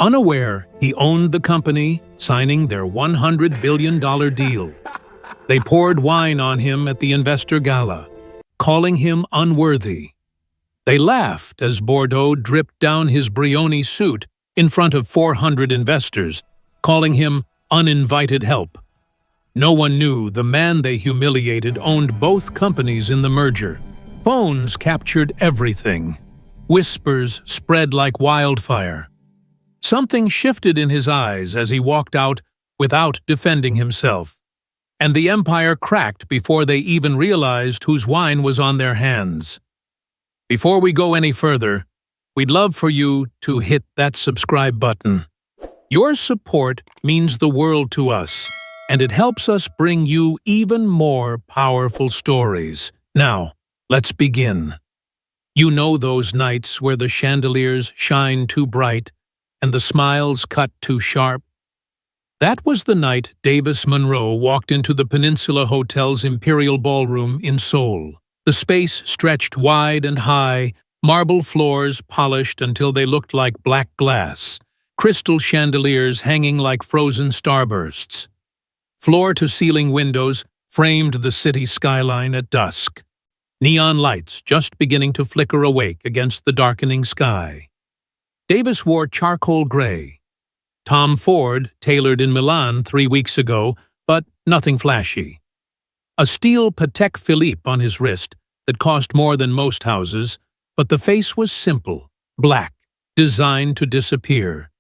Unaware he owned the company, signing their $100 billion deal. They poured wine on him at the investor gala, calling him unworthy. They laughed as Bordeaux dripped down his Brioni suit in front of 400 investors, calling him uninvited help. No one knew the man they humiliated owned both companies in the merger. Phones captured everything. Whispers spread like wildfire. Something shifted in his eyes as he walked out without defending himself. And the empire cracked before they even realized whose wine was on their hands. Before we go any further, we'd love for you to hit that subscribe button. Your support means the world to us, and it helps us bring you even more powerful stories. Now, let's begin. You know those nights where the chandeliers shine too bright and the smiles cut too sharp? That was the night Monroe walked into the Peninsula Hotel's Imperial Ballroom in Seoul. The space stretched wide and high, marble floors polished until they looked like black glass, crystal chandeliers hanging like frozen starbursts. Floor-to-ceiling windows framed the city skyline at dusk. Neon lights just beginning to flicker awake against the darkening sky. Davis wore charcoal gray. Tom Ford tailored in Milan 3 weeks ago, but nothing flashy. A steel Patek Philippe on his wrist that cost more than most houses, but the face was simple, black, designed to disappear.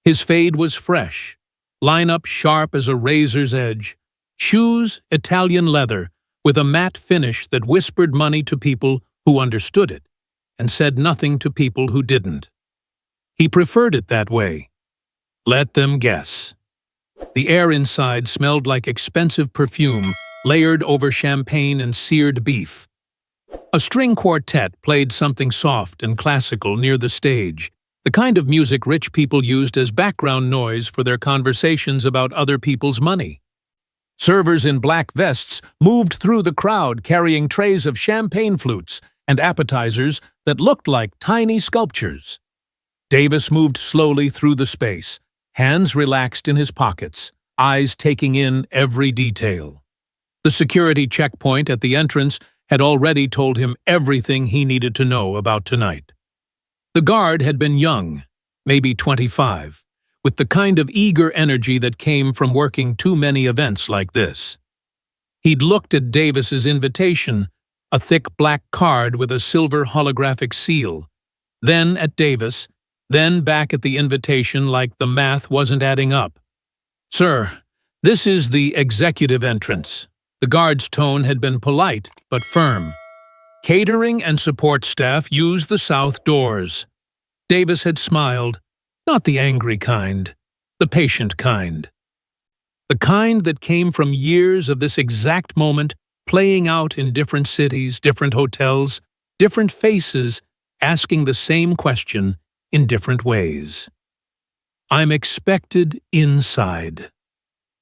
His fade was fresh, line-up sharp as a razor's edge, shoes Italian leather with a matte finish that whispered money to people who understood it and said nothing to people who didn't. He preferred it that way. Let them guess. The air inside smelled like expensive perfume layered over champagne and seared beef. A string quartet played something soft and classical near the stage, the kind of music rich people used as background noise for their conversations about other people's money. Servers in black vests moved through the crowd carrying trays of champagne flutes and appetizers that looked like tiny sculptures. Davis moved slowly through the space, hands relaxed in his pockets, eyes taking in every detail. The security checkpoint at the entrance had already told him everything he needed to know about tonight. The guard had been young, maybe 25, with the kind of eager energy that came from working too many events like this. He'd looked at Davis's invitation, a thick black card with a silver holographic seal, then at Davis, then back at the invitation like the math wasn't adding up. "Sir, this is the executive entrance." The guard's tone had been polite but firm. "Catering and support staff use the south doors." Davis had smiled, not the angry kind, the patient kind. The kind that came from years of this exact moment playing out in different cities, different hotels, different faces, asking the same question in different ways. "I'm expected inside."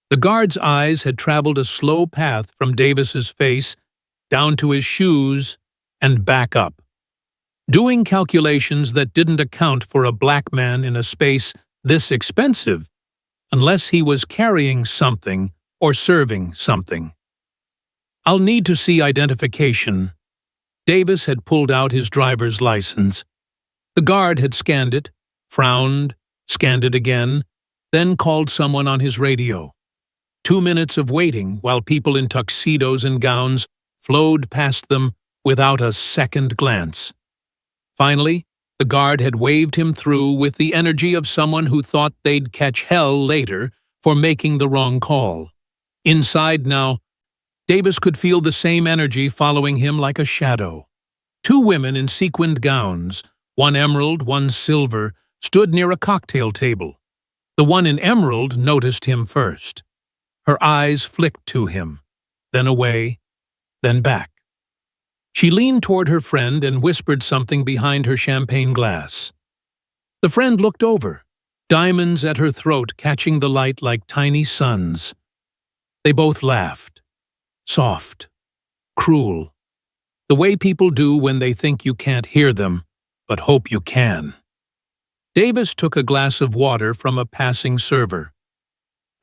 The guard's eyes had traveled a slow path from Davis's face down to his shoes and back up, doing calculations that didn't account for a black man in a space this expensive unless he was carrying something or serving something. "I'll need to see identification." Davis had pulled out his driver's license. The guard had scanned it, frowned, scanned it again, then called someone on his radio. 2 minutes of waiting while people in tuxedos and gowns flowed past them without a second glance. Finally, the guard had waved him through with the energy of someone who thought they'd catch hell later for making the wrong call. Inside now, Davis could feel the same energy following him like a shadow. 2 women in sequined gowns, one emerald, one silver, stood near a cocktail table. The one in emerald noticed him first. Her eyes flicked to him, then away, then back. She leaned toward her friend and whispered something behind her champagne glass. The friend looked over, diamonds at her throat catching the light like tiny suns. They both laughed. Soft, cruel, the way people do when they think you can't hear them, but hope you can. Davis took a glass of water from a passing server.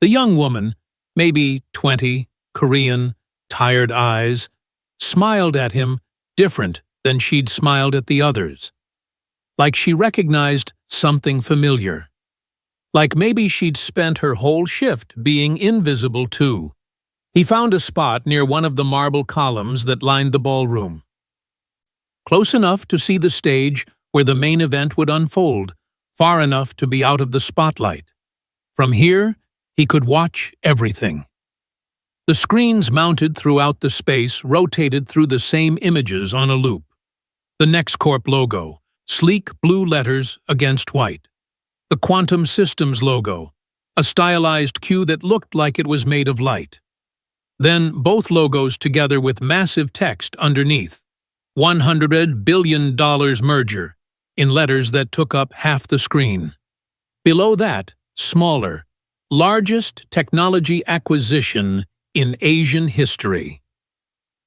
The young woman, maybe 20, Korean, tired eyes, smiled at him different than she'd smiled at the others. Like she recognized something familiar. Like maybe she'd spent her whole shift being invisible too. He found a spot near one of the marble columns that lined the ballroom. Close enough to see the stage where the main event would unfold, far enough to be out of the spotlight. From here, he could watch everything. The screens mounted throughout the space rotated through the same images on a loop. The NextCorp logo, sleek blue letters against white. The Quantum Systems logo, a stylized Q that looked like it was made of light. Then both logos together with massive text underneath. $100 billion merger, in letters that took up half the screen. Below that, smaller, largest technology acquisition in Asian history.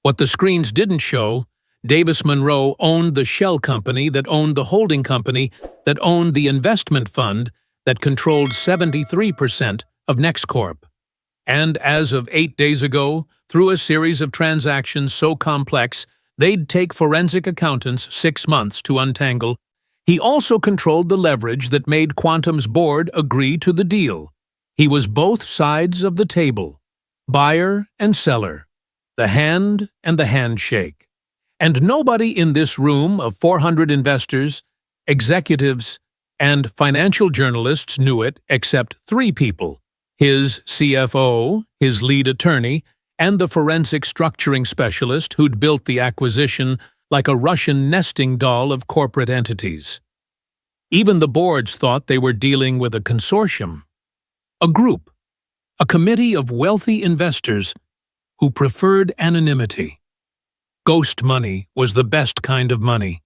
What the screens didn't show, Davis Monroe owned the shell company that owned the holding company that owned the investment fund that controlled 73% of NextCorp. And as of 8 days ago, through a series of transactions so complex they'd take forensic accountants 6 months to untangle, he also controlled the leverage that made Quantum's board agree to the deal. He was both sides of the table, buyer and seller, the hand and the handshake. And nobody in this room of 400 investors, executives, and financial journalists knew it except 3 people: his CFO, his lead attorney, and the forensic structuring specialist who'd built the acquisition like a Russian nesting doll of corporate entities. Even the boards thought they were dealing with a consortium, a group, a committee of wealthy investors who preferred anonymity. Ghost money was the best kind of money.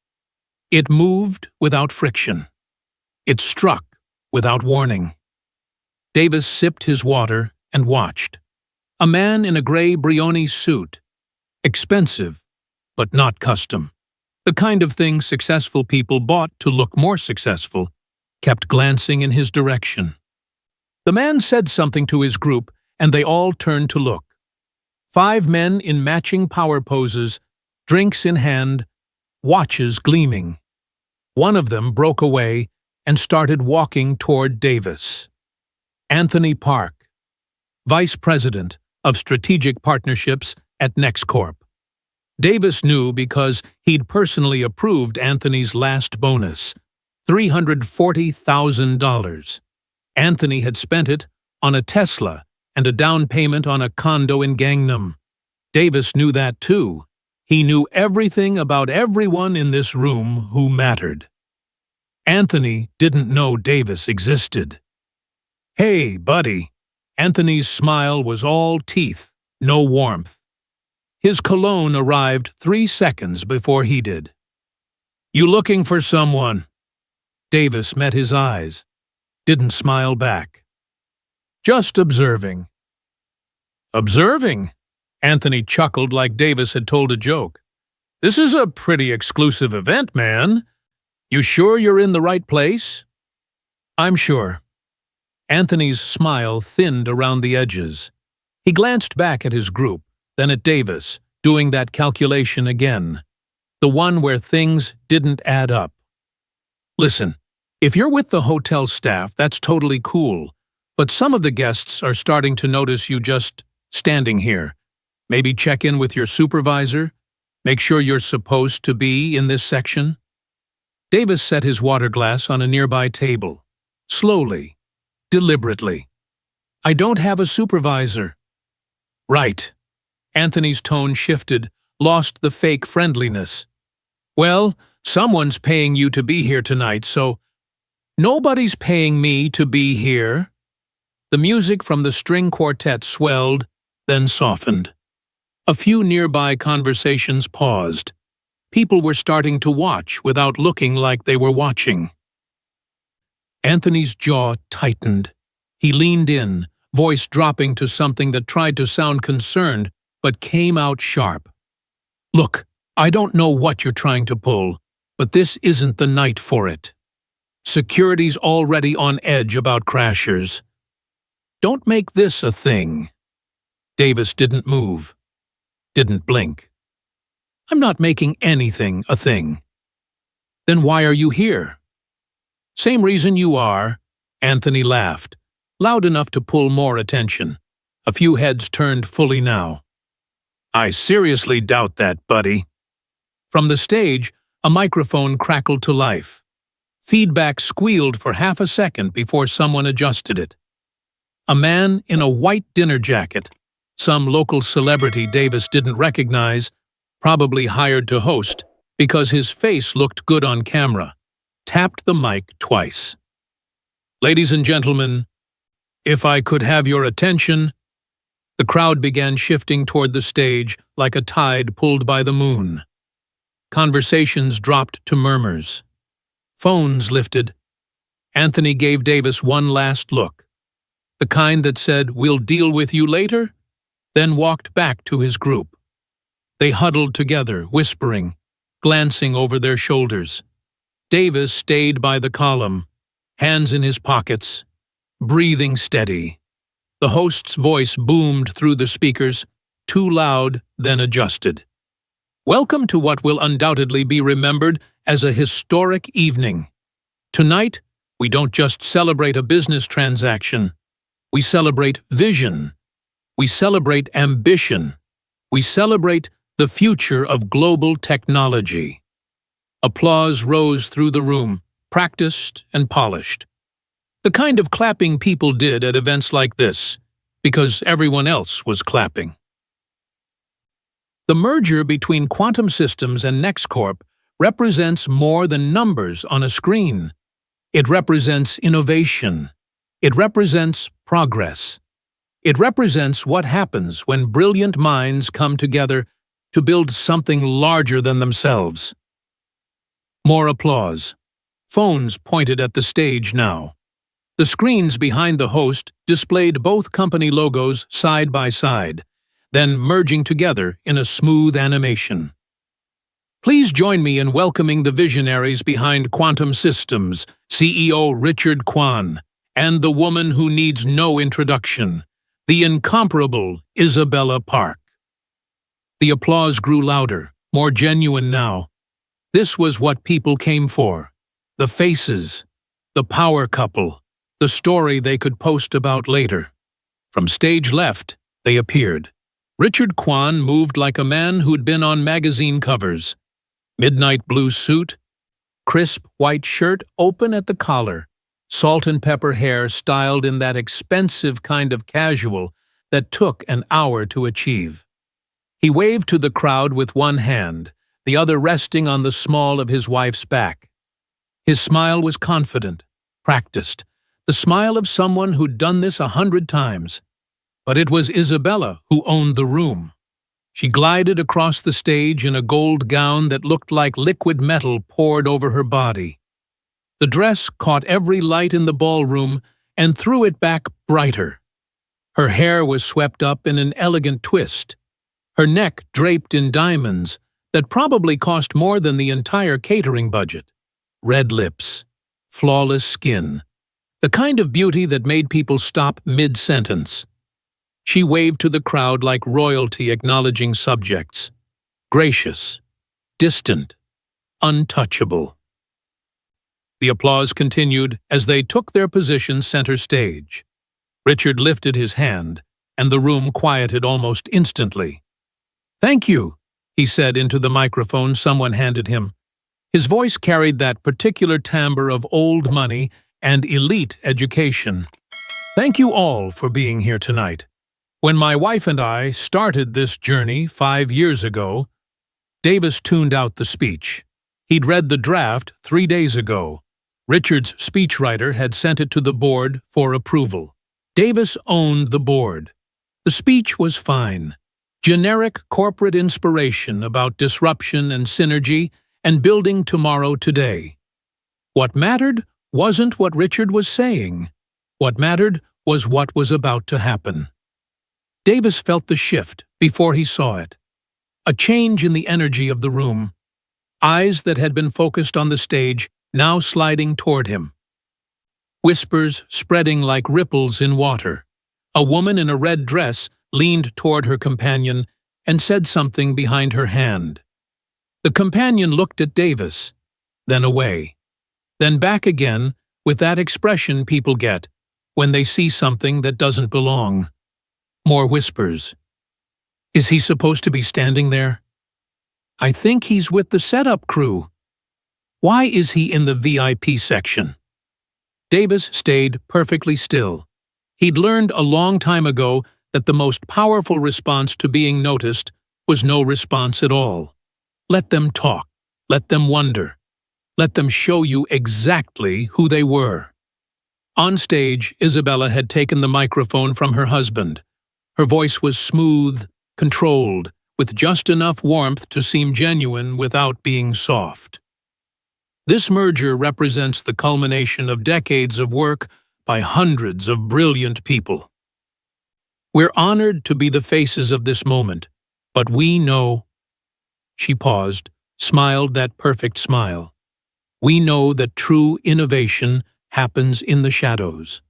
It moved without friction. It struck without warning. Davis sipped his water and watched. A man in a gray Brioni suit. Expensive, but not custom. The kind of thing successful people bought to look more successful, kept glancing in his direction. The man said something to his group, and they all turned to look. 5 men in matching power poses, drinks in hand, watches gleaming. One of them broke away and started walking toward Davis. Anthony Park, Vice President of Strategic Partnerships at NextCorp. Davis knew because he'd personally approved Anthony's last bonus, $340,000. Anthony had spent it on a Tesla and a down payment on a condo in Gangnam. Davis knew that too. He knew everything about everyone in this room who mattered. Anthony didn't know Davis existed. "Hey, buddy." Anthony's smile was all teeth, no warmth. His cologne arrived 3 seconds before he did. "You looking for someone?" Davis met his eyes, didn't smile back. "Just observing." "Observing?" Anthony chuckled like Davis had told a joke. "This is a pretty exclusive event, man. You sure you're in the right place?" "I'm sure." Anthony's smile thinned around the edges. He glanced back at his group, then at Davis, doing that calculation again. The one where things didn't add up. "Listen, if you're with the hotel staff, that's totally cool, but some of the guests are starting to notice you just standing here. Maybe check in with your supervisor. Make sure you're supposed to be in this section." Davis set his water glass on a nearby table. Slowly, deliberately. "I don't have a supervisor." "Right." Anthony's tone shifted, lost the fake friendliness. "Well, someone's paying you to be here tonight, so—" "Nobody's paying me to be here." The music from the string quartet swelled, then softened. A few nearby conversations paused. People were starting to watch without looking like they were watching. Anthony's jaw tightened. He leaned in, voice dropping to something that tried to sound concerned but came out sharp. "Look, I don't know what you're trying to pull, but this isn't the night for it." Security's already on edge about crashers. Don't make this a thing. Davis didn't move, didn't blink. I'm not making anything a thing. Then why are you here? Same reason you are, Anthony laughed, loud enough to pull more attention. A few heads turned fully now. I seriously doubt that, buddy. From the stage, a microphone crackled to life. Feedback squealed for half a second before someone adjusted it. A man in a white dinner jacket, some local celebrity Davis didn't recognize, probably hired to host because his face looked good on camera, tapped the mic twice. Ladies and gentlemen, if I could have your attention. The crowd began shifting toward the stage like a tide pulled by the moon. Conversations dropped to murmurs. Phones lifted. Anthony gave Davis one last look, the kind that said, "We'll deal with you later," then walked back to his group. They huddled together, whispering, glancing over their shoulders. Davis stayed by the column, hands in his pockets, breathing steady. The host's voice boomed through the speakers, too loud, then adjusted. Welcome to what will undoubtedly be remembered as a historic evening. Tonight, we don't just celebrate a business transaction. We celebrate vision. We celebrate ambition. We celebrate the future of global technology. Applause rose through the room, practiced and polished. The kind of clapping people did at events like this, because everyone else was clapping. The merger between Quantum Systems and NextCorp represents more than numbers on a screen. It represents innovation. It represents progress. It represents what happens when brilliant minds come together to build something larger than themselves. More applause. Phones pointed at the stage now. The screens behind the host displayed both company logos side by side, then merging together in a smooth animation. Please join me in welcoming the visionaries behind Quantum Systems, CEO Richard Kwan, and the woman who needs no introduction, the incomparable Isabella Park. The applause grew louder, more genuine now. This was what people came for. The faces, the power couple, the story they could post about later. From stage left, they appeared. Richard Kwan moved like a man who'd been on magazine covers. Midnight blue suit, crisp white shirt open at the collar, salt and pepper hair styled in that expensive kind of casual that took an hour to achieve. He waved to the crowd with one hand, the other resting on the small of his wife's back. His smile was confident, practiced, the smile of someone who'd done this 100 times. But it was Isabella who owned the room. She glided across the stage in a gold gown that looked like liquid metal poured over her body. The dress caught every light in the ballroom and threw it back brighter. Her hair was swept up in an elegant twist, her neck draped in diamonds that probably cost more than the entire catering budget. Red lips, flawless skin, the kind of beauty that made people stop mid-sentence. She waved to the crowd like royalty acknowledging subjects. Gracious, distant, untouchable. The applause continued as they took their positions center stage. Richard lifted his hand, and the room quieted almost instantly. "Thank you," he said into the microphone someone handed him. His voice carried that particular timbre of old money and elite education. "Thank you all for being here tonight. When my wife and I started this journey 5 years ago," Davis tuned out the speech. He'd read the draft 3 days ago. Richard's speechwriter had sent it to the board for approval. Davis owned the board. The speech was fine. Generic corporate inspiration about disruption and synergy and building tomorrow today. What mattered wasn't what Richard was saying. What mattered was what was about to happen. Davis felt the shift before he saw it. A change in the energy of the room. Eyes that had been focused on the stage now sliding toward him. whispers spreading like ripples in water. A woman in a red dress leaned toward her companion and said something behind her hand. The companion looked at Davis, then away, then back again with that expression people get when they see something that doesn't belong. More whispers. Is he supposed to be standing there? I think he's with the setup crew. Why is he in the VIP section? Davis stayed perfectly still. He'd learned a long time ago that the most powerful response to being noticed was no response at all. Let them talk. Let them wonder. Let them show you exactly who they were. On stage, Isabella had taken the microphone from her husband. Her voice was smooth, controlled, with just enough warmth to seem genuine without being soft. This merger represents the culmination of decades of work by hundreds of brilliant people. We're honored to be the faces of this moment, but we know— She paused, smiled that perfect smile. We know that true innovation happens in the shadows,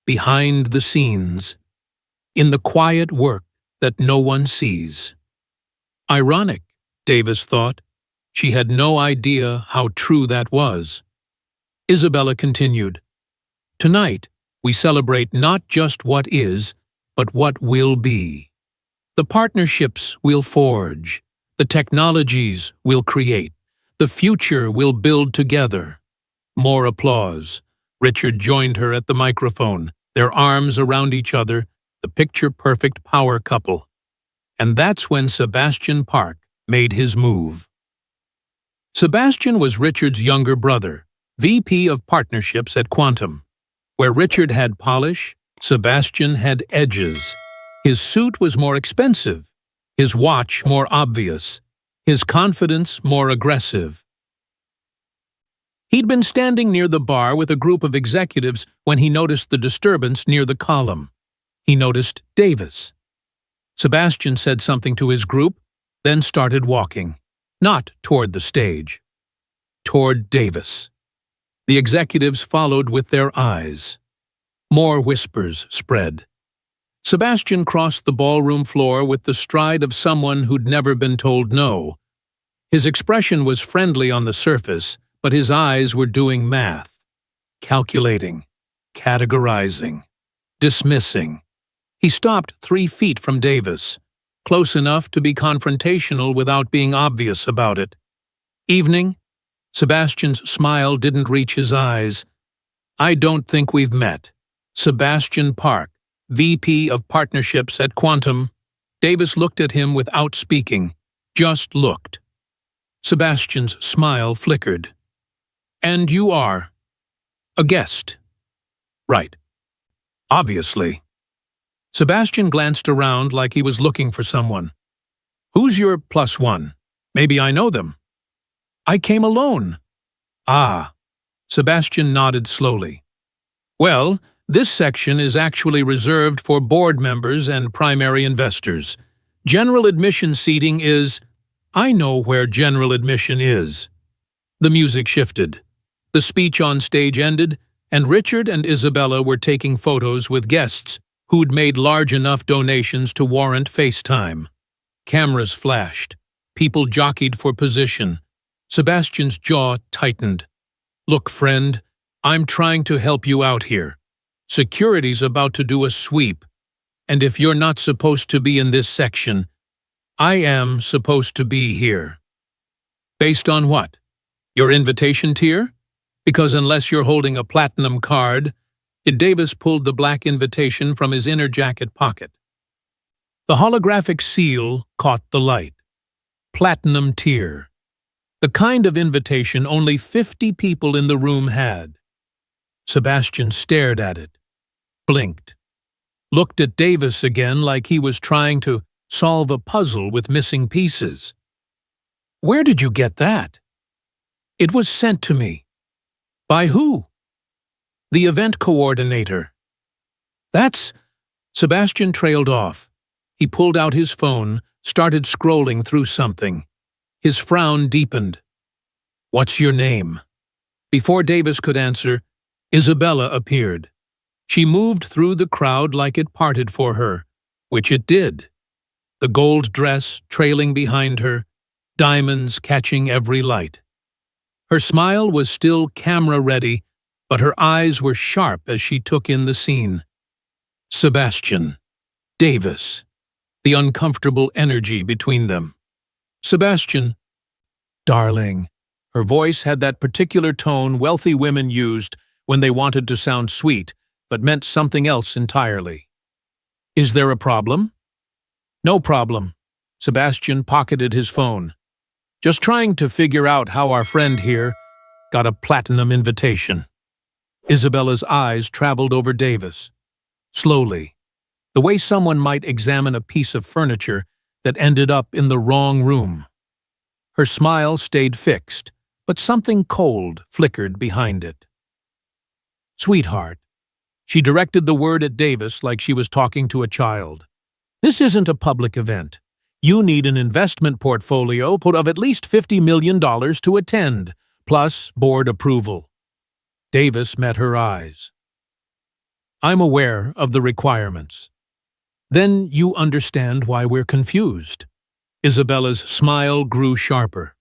behind the scenes, in the quiet work that no one sees. Ironic, Davis thought. She had no idea how true that was. Isabella continued, Tonight, we celebrate not just what is, but what will be. The partnerships we'll forge, the technologies we'll create, the future we'll build together. More applause. Richard joined her at the microphone, their arms around each other, the picture-perfect power couple. And that's when Sebastian Park made his move. Sebastian was Richard's younger brother, VP of Partnerships at Quantum. Where Richard had polish, Sebastian had edges. His suit was more expensive, his watch more obvious, his confidence more aggressive. He'd been standing near the bar with a group of executives when he noticed the disturbance near the column. He noticed Davis. Sebastian said something to his group, then started walking, not toward the stage, toward Davis. The executives followed with their eyes. More whispers spread. Sebastian crossed the ballroom floor with the stride of someone who'd never been told no. His expression was friendly on the surface, but his eyes were doing math, calculating, categorizing, dismissing. He stopped 3 feet from Davis, close enough to be confrontational without being obvious about it. Evening? Sebastian's smile didn't reach his eyes. I don't think we've met. Sebastian Park, VP of Partnerships at Quantum. Davis looked at him without speaking, just looked. Sebastian's smile flickered. And you are? A guest. Right. Obviously. Sebastian glanced around like he was looking for someone. Who's your +1? Maybe I know them. I came alone. Ah. Sebastian nodded slowly. Well, this section is actually reserved for board members and primary investors. General admission seating is— I know where general admission is. The music shifted. The speech on stage ended, and Richard and Isabella were taking photos with guests who'd made large enough donations to warrant FaceTime. Cameras flashed. People jockeyed for position. Sebastian's jaw tightened. Look, friend, I'm trying to help you out here. Security's about to do a sweep, and if you're not supposed to be in this section, I am supposed to be here. Based on what? Your invitation tier? Because unless you're holding a platinum card— Davis pulled the black invitation from his inner jacket pocket. The holographic seal caught the light. Platinum tier. The kind of invitation only 50 people in the room had. Sebastian stared at it, blinked, looked at Davis again like he was trying to solve a puzzle with missing pieces. Where did you get that? It was sent to me. By who? The event coordinator. That's— Sebastian trailed off. He pulled out his phone, started scrolling through something. His frown deepened. What's your name? Before Davis could answer, Isabella appeared. She moved through the crowd like it parted for her, which it did. The gold dress trailing behind her, diamonds catching every light. Her smile was still camera-ready, but her eyes were sharp as she took in the scene. Sebastian, Davis, the uncomfortable energy between them. Sebastian, darling. Her voice had that particular tone wealthy women used when they wanted to sound sweet, but meant something else entirely. Is there a problem? No problem. Sebastian pocketed his phone. Just trying to figure out how our friend here got a platinum invitation. Isabella's eyes traveled over Davis. Slowly, the way someone might examine a piece of furniture that ended up in the wrong room. Her smile stayed fixed, but something cold flickered behind it. Sweetheart. She directed the word at Davis like she was talking to a child. This isn't a public event. You need an investment portfolio of at least $50 million to attend, plus board approval. Davis met her eyes. I'm aware of the requirements. Then you understand why we're confused. Isabella's smile grew sharper.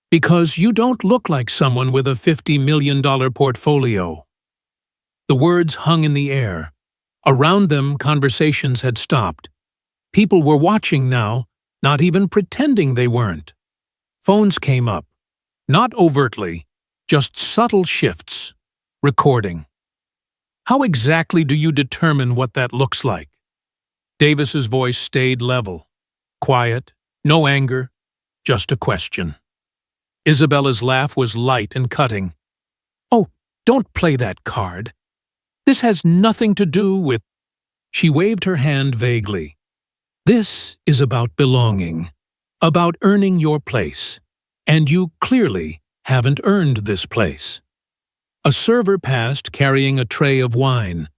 Because you don't look like someone with a $50 million portfolio. The words hung in the air. Around them, conversations had stopped. People were watching now, not even pretending they weren't. Phones came up. Not overtly, just subtle shifts. Recording. How exactly do you determine what that looks like? Davis's voice stayed level. Quiet, no anger, just a question. Isabella's laugh was light and cutting. Oh, don't play that card. This has nothing to do with… She waved her hand vaguely. This is about belonging, about earning your place, and you clearly haven't earned this place. A server passed carrying a tray of wine,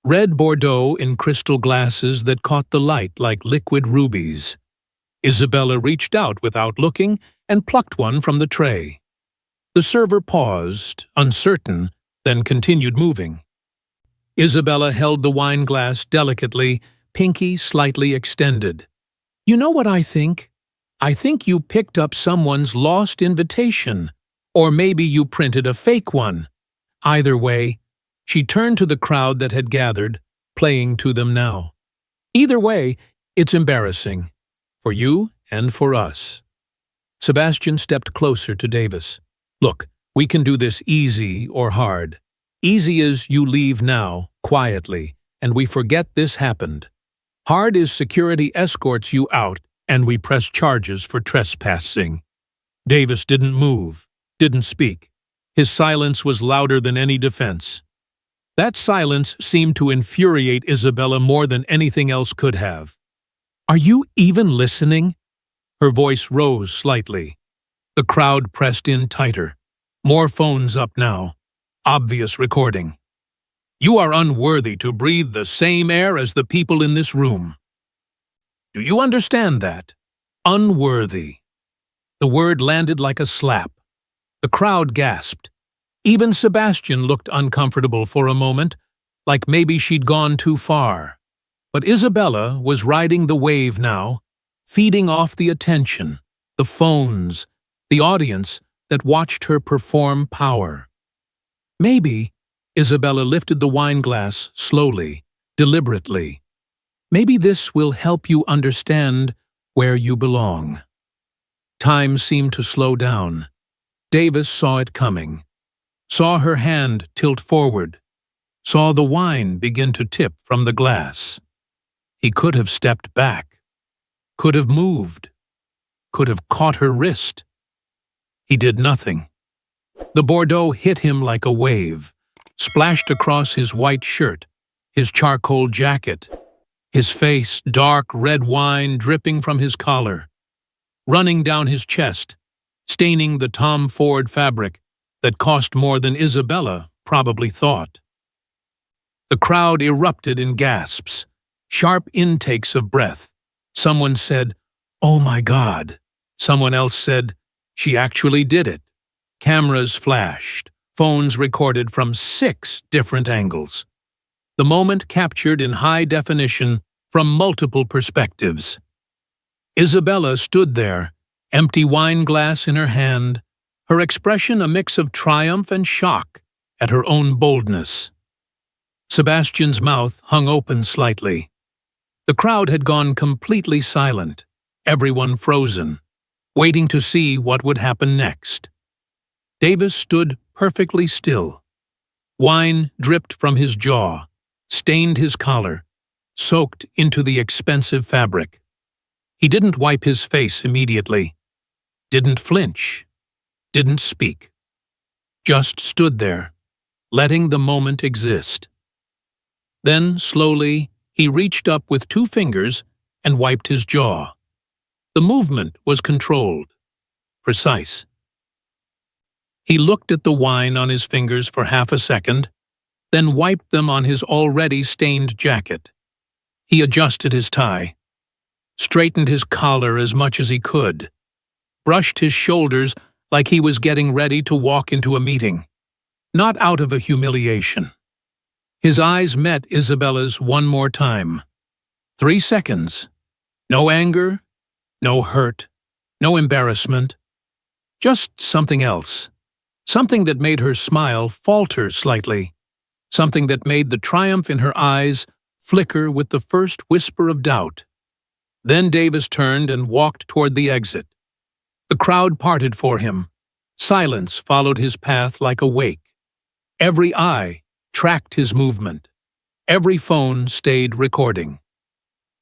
red Bordeaux in crystal glasses that caught the light like liquid rubies. Isabella reached out without looking and plucked one from the tray. The server paused, uncertain, then continued moving. Isabella held the wine glass delicately, pinky slightly extended. You know what I think? I think you picked up someone's lost invitation, or maybe you printed a fake one. Either way, she turned to the crowd that had gathered, playing to them now. Either way, it's embarrassing. For you and for us. Sebastian stepped closer to Davis. Look, we can do this easy or hard. Easy is you leave now, quietly, and we forget this happened. Hard is security escorts you out and we press charges for trespassing. Davis didn't move, didn't speak. His silence was louder than any defense. That silence seemed to infuriate Isabella more than anything else could have. Are you even listening? Her voice rose slightly. The crowd pressed in tighter. More phones up now. Obvious recording. You are unworthy to breathe the same air as the people in this room. Do you understand that? Unworthy. The word landed like a slap. The crowd gasped. Even Sebastian looked uncomfortable for a moment, like maybe she'd gone too far. But Isabella was riding the wave now, feeding off the attention, the phones, the audience that watched her perform power. Maybe, Isabella lifted the wine glass slowly, deliberately. Maybe this will help you understand where you belong. Time seemed to slow down. Davis saw it coming, saw her hand tilt forward, saw the wine begin to tip from the glass. He could have stepped back, could have moved, could have caught her wrist. He did nothing. The Bordeaux hit him like a wave, splashed across his white shirt, his charcoal jacket, his face dark red wine dripping from his collar, running down his chest, staining the Tom Ford fabric that cost more than Isabella probably thought. The crowd erupted in gasps. Sharp intakes of breath. Someone said, "Oh my God." Someone else said, "She actually did it." Cameras flashed. Phones recorded from 6 different angles. The moment captured in high definition from multiple perspectives. Isabella stood there, empty wine glass in her hand, her expression a mix of triumph and shock at her own boldness. Sebastian's mouth hung open slightly. The crowd had gone completely silent, everyone frozen, waiting to see what would happen next. Davis stood perfectly still. Wine dripped from his jaw, stained his collar, soaked into the expensive fabric. He didn't wipe his face immediately, didn't flinch, didn't speak. Just stood there, letting the moment exist. Then, slowly, he reached up with 2 fingers and wiped his jaw. The movement was controlled, precise. He looked at the wine on his fingers for half a second, then wiped them on his already stained jacket. He adjusted his tie, straightened his collar as much as he could, brushed his shoulders like he was getting ready to walk into a meeting, not out of a humiliation. His eyes met Isabella's one more time. 3 seconds. No anger, no hurt, no embarrassment. Just something else. Something that made her smile falter slightly. Something that made the triumph in her eyes flicker with the first whisper of doubt. Then Davis turned and walked toward the exit. The crowd parted for him. Silence followed his path like a wake. Every eye tracked his movement. Every phone stayed recording.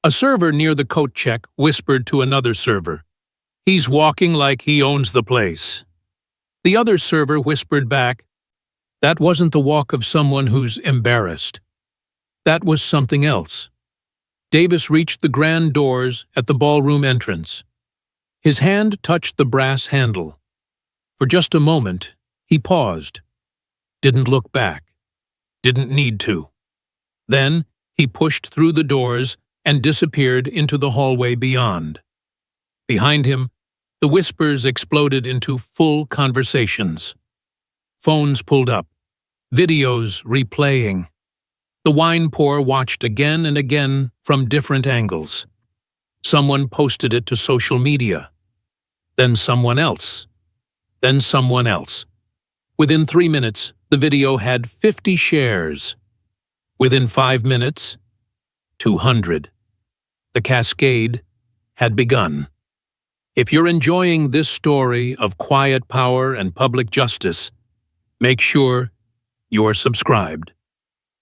A server near the coat check whispered to another server, "He's walking like he owns the place." The other server whispered back, "That wasn't the walk of someone who's embarrassed. That was something else." Davis reached the grand doors at the ballroom entrance. His hand touched the brass handle. For just a moment, he paused. Didn't look back. Didn't need to. Then, he pushed through the doors and disappeared into the hallway beyond. Behind him, the whispers exploded into full conversations. Phones pulled up, videos replaying. The wine pour watched again and again from different angles. Someone posted it to social media. Then someone else. Then someone else. Within 3 minutes, the video had 50 shares. Within 5 minutes, 200. The cascade had begun. If you're enjoying this story of quiet power and public justice, make sure you're subscribed.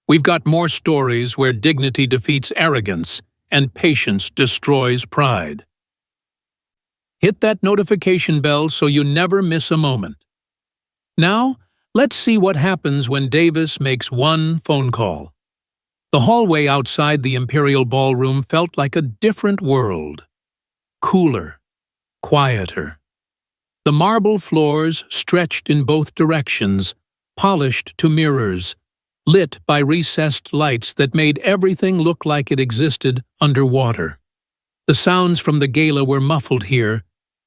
We've got more stories where dignity defeats arrogance and patience destroys pride. Hit that notification bell so you never miss a moment. Now, let's see what happens when Davis makes one phone call. The hallway outside the Imperial Ballroom felt like a different world. Cooler, quieter. The marble floors stretched in both directions, polished to mirrors, lit by recessed lights that made everything look like it existed underwater. The sounds from the gala were muffled here,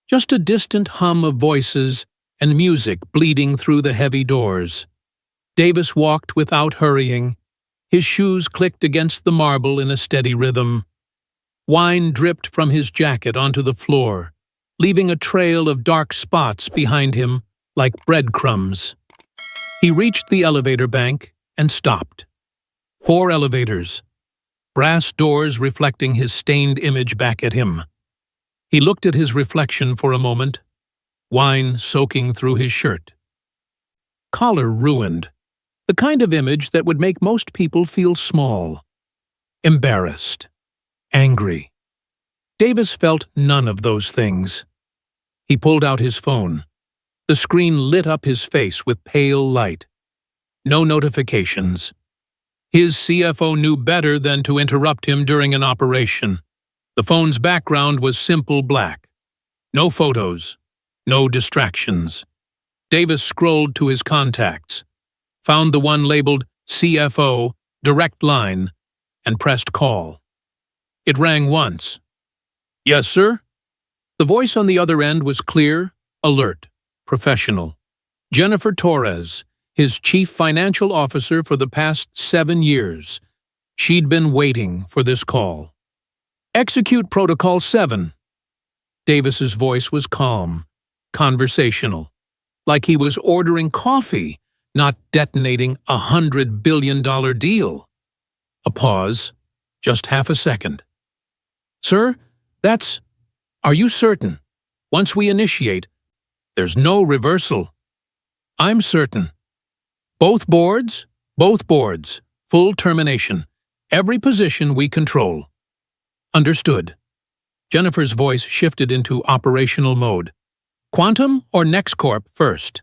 just a distant hum of voices and music bleeding through the heavy doors. Davis walked without hurrying. His shoes clicked against the marble in a steady rhythm. Wine dripped from his jacket onto the floor, leaving a trail of dark spots behind him like breadcrumbs. He reached the elevator bank and stopped. 4 elevators, brass doors reflecting his stained image back at him. He looked at his reflection for a moment, wine soaking through his shirt. Collar ruined, the kind of image that would make most people feel small, embarrassed, angry. Davis felt none of those things. He pulled out his phone. The screen lit up his face with pale light. No notifications. His CFO knew better than to interrupt him during an operation. The phone's background was simple black. No photos. No distractions. Davis scrolled to his contacts, found the one labeled CFO, direct line, and pressed call. It rang once. "Yes, sir?" The voice on the other end was clear, alert, professional. Jennifer Torres, his chief financial officer for the past 7 years. She'd been waiting for this call. Execute Protocol 7. Davis's voice was calm, conversational, like he was ordering coffee, not detonating $100 billion deal. A pause, just half a second. Sir, are you certain? Once we initiate, there's no reversal. I'm certain. Both boards, full termination. Every position we control. Understood. Jennifer's voice shifted into operational mode. Quantum or NextCorp first?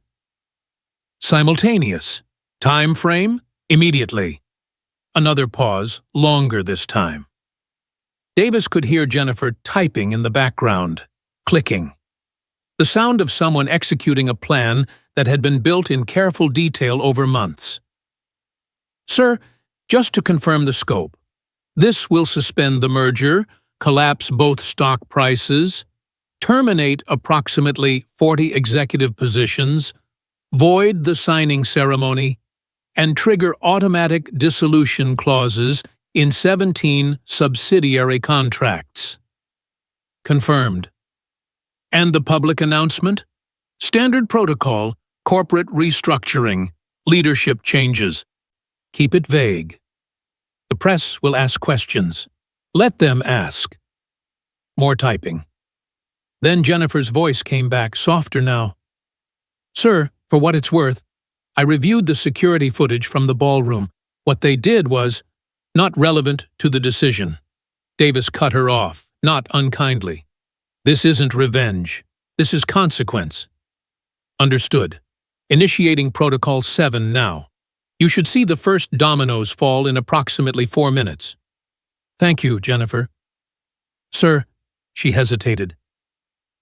Simultaneous. Time frame? Immediately. Another pause, longer this time. Davis could hear Jennifer typing in the background, clicking. The sound of someone executing a plan that had been built in careful detail over months. Sir, just to confirm the scope, this will suspend the merger, collapse both stock prices, terminate approximately 40 executive positions, void the signing ceremony, and trigger automatic dissolution clauses in 17 subsidiary contracts. Confirmed. And the public announcement? Standard protocol, corporate restructuring, leadership changes. Keep it vague. The press will ask questions. Let them ask. More typing. Then Jennifer's voice came back, softer now. Sir, for what it's worth, I reviewed the security footage from the ballroom. What they did was not relevant to the decision. Davis cut her off, not unkindly. This isn't revenge. This is consequence. Understood. Initiating Protocol 7 now. You should see the first dominoes fall in approximately 4 minutes. Thank you, Jennifer. Sir, she hesitated.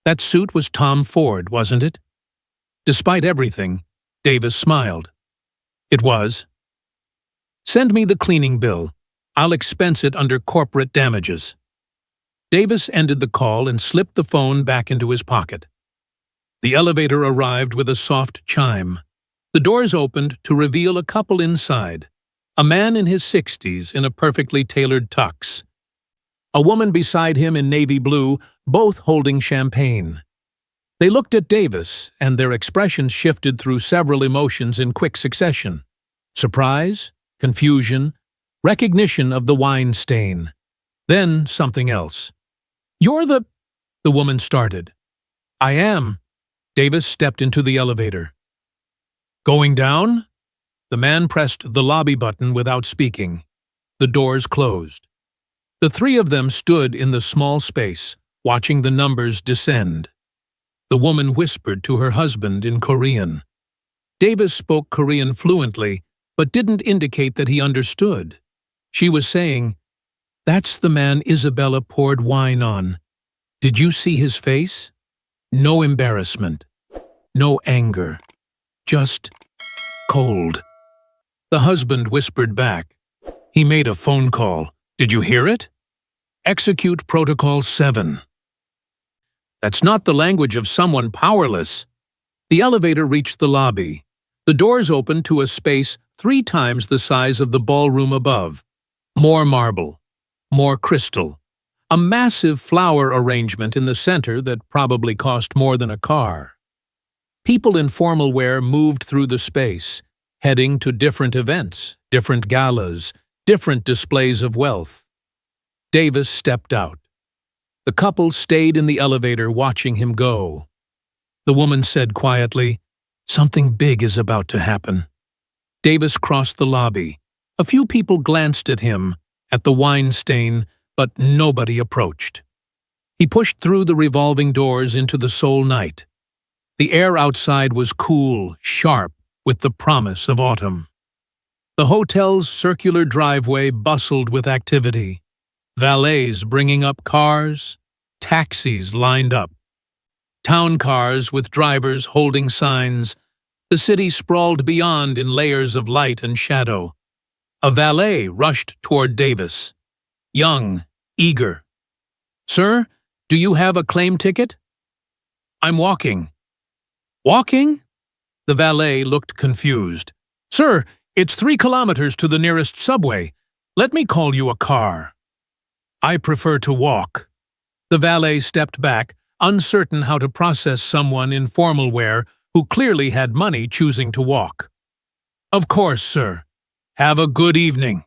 That suit was Tom Ford, wasn't it? Despite everything, Davis smiled. It was. Send me the cleaning bill. I'll expense it under corporate damages. Davis ended the call and slipped the phone back into his pocket. The elevator arrived with a soft chime. The doors opened to reveal a couple inside, a man in his 60s in a perfectly tailored tux, a woman beside him in navy blue, both holding champagne. They looked at Davis, and their expressions shifted through several emotions in quick succession. Surprise, confusion, recognition of the wine stain. Then something else. You're the woman started. I am. Davis stepped into the elevator. Going down? The man pressed the lobby button without speaking. The doors closed. The three of them stood in the small space, watching the numbers descend. The woman whispered to her husband in Korean. Davis spoke Korean fluently, but didn't indicate that he understood. She was saying, "That's the man Isabella poured wine on. Did you see his face? No embarrassment, no anger, just cold." The husband whispered back, "He made a phone call. Did you hear it? Execute Protocol 7. That's not the language of someone powerless. The elevator reached the lobby. The doors opened to a space 3 times the size of the ballroom above. More marble, more crystal. A massive flower arrangement in the center that probably cost more than a car. People in formal wear moved through the space, heading to different events, different galas, different displays of wealth. Davis stepped out. The couple stayed in the elevator watching him go. The woman said quietly, "Something big is about to happen." Davis crossed the lobby. A few people glanced at him, at the wine stain, but nobody approached. He pushed through the revolving doors into the Seoul night. The air outside was cool, sharp, with the promise of autumn. The hotel's circular driveway bustled with activity. Valets bringing up cars, taxis lined up. Town cars with drivers holding signs. The city sprawled beyond in layers of light and shadow. A valet rushed toward Davis. Young, eager. "Sir, do you have a claim ticket?" "I'm walking." "Walking?" The valet looked confused. "Sir, it's 3 kilometers to the nearest subway. Let me call you a car." "I prefer to walk." The valet stepped back, uncertain how to process someone in formal wear who clearly had money choosing to walk. "Of course, sir. Have a good evening."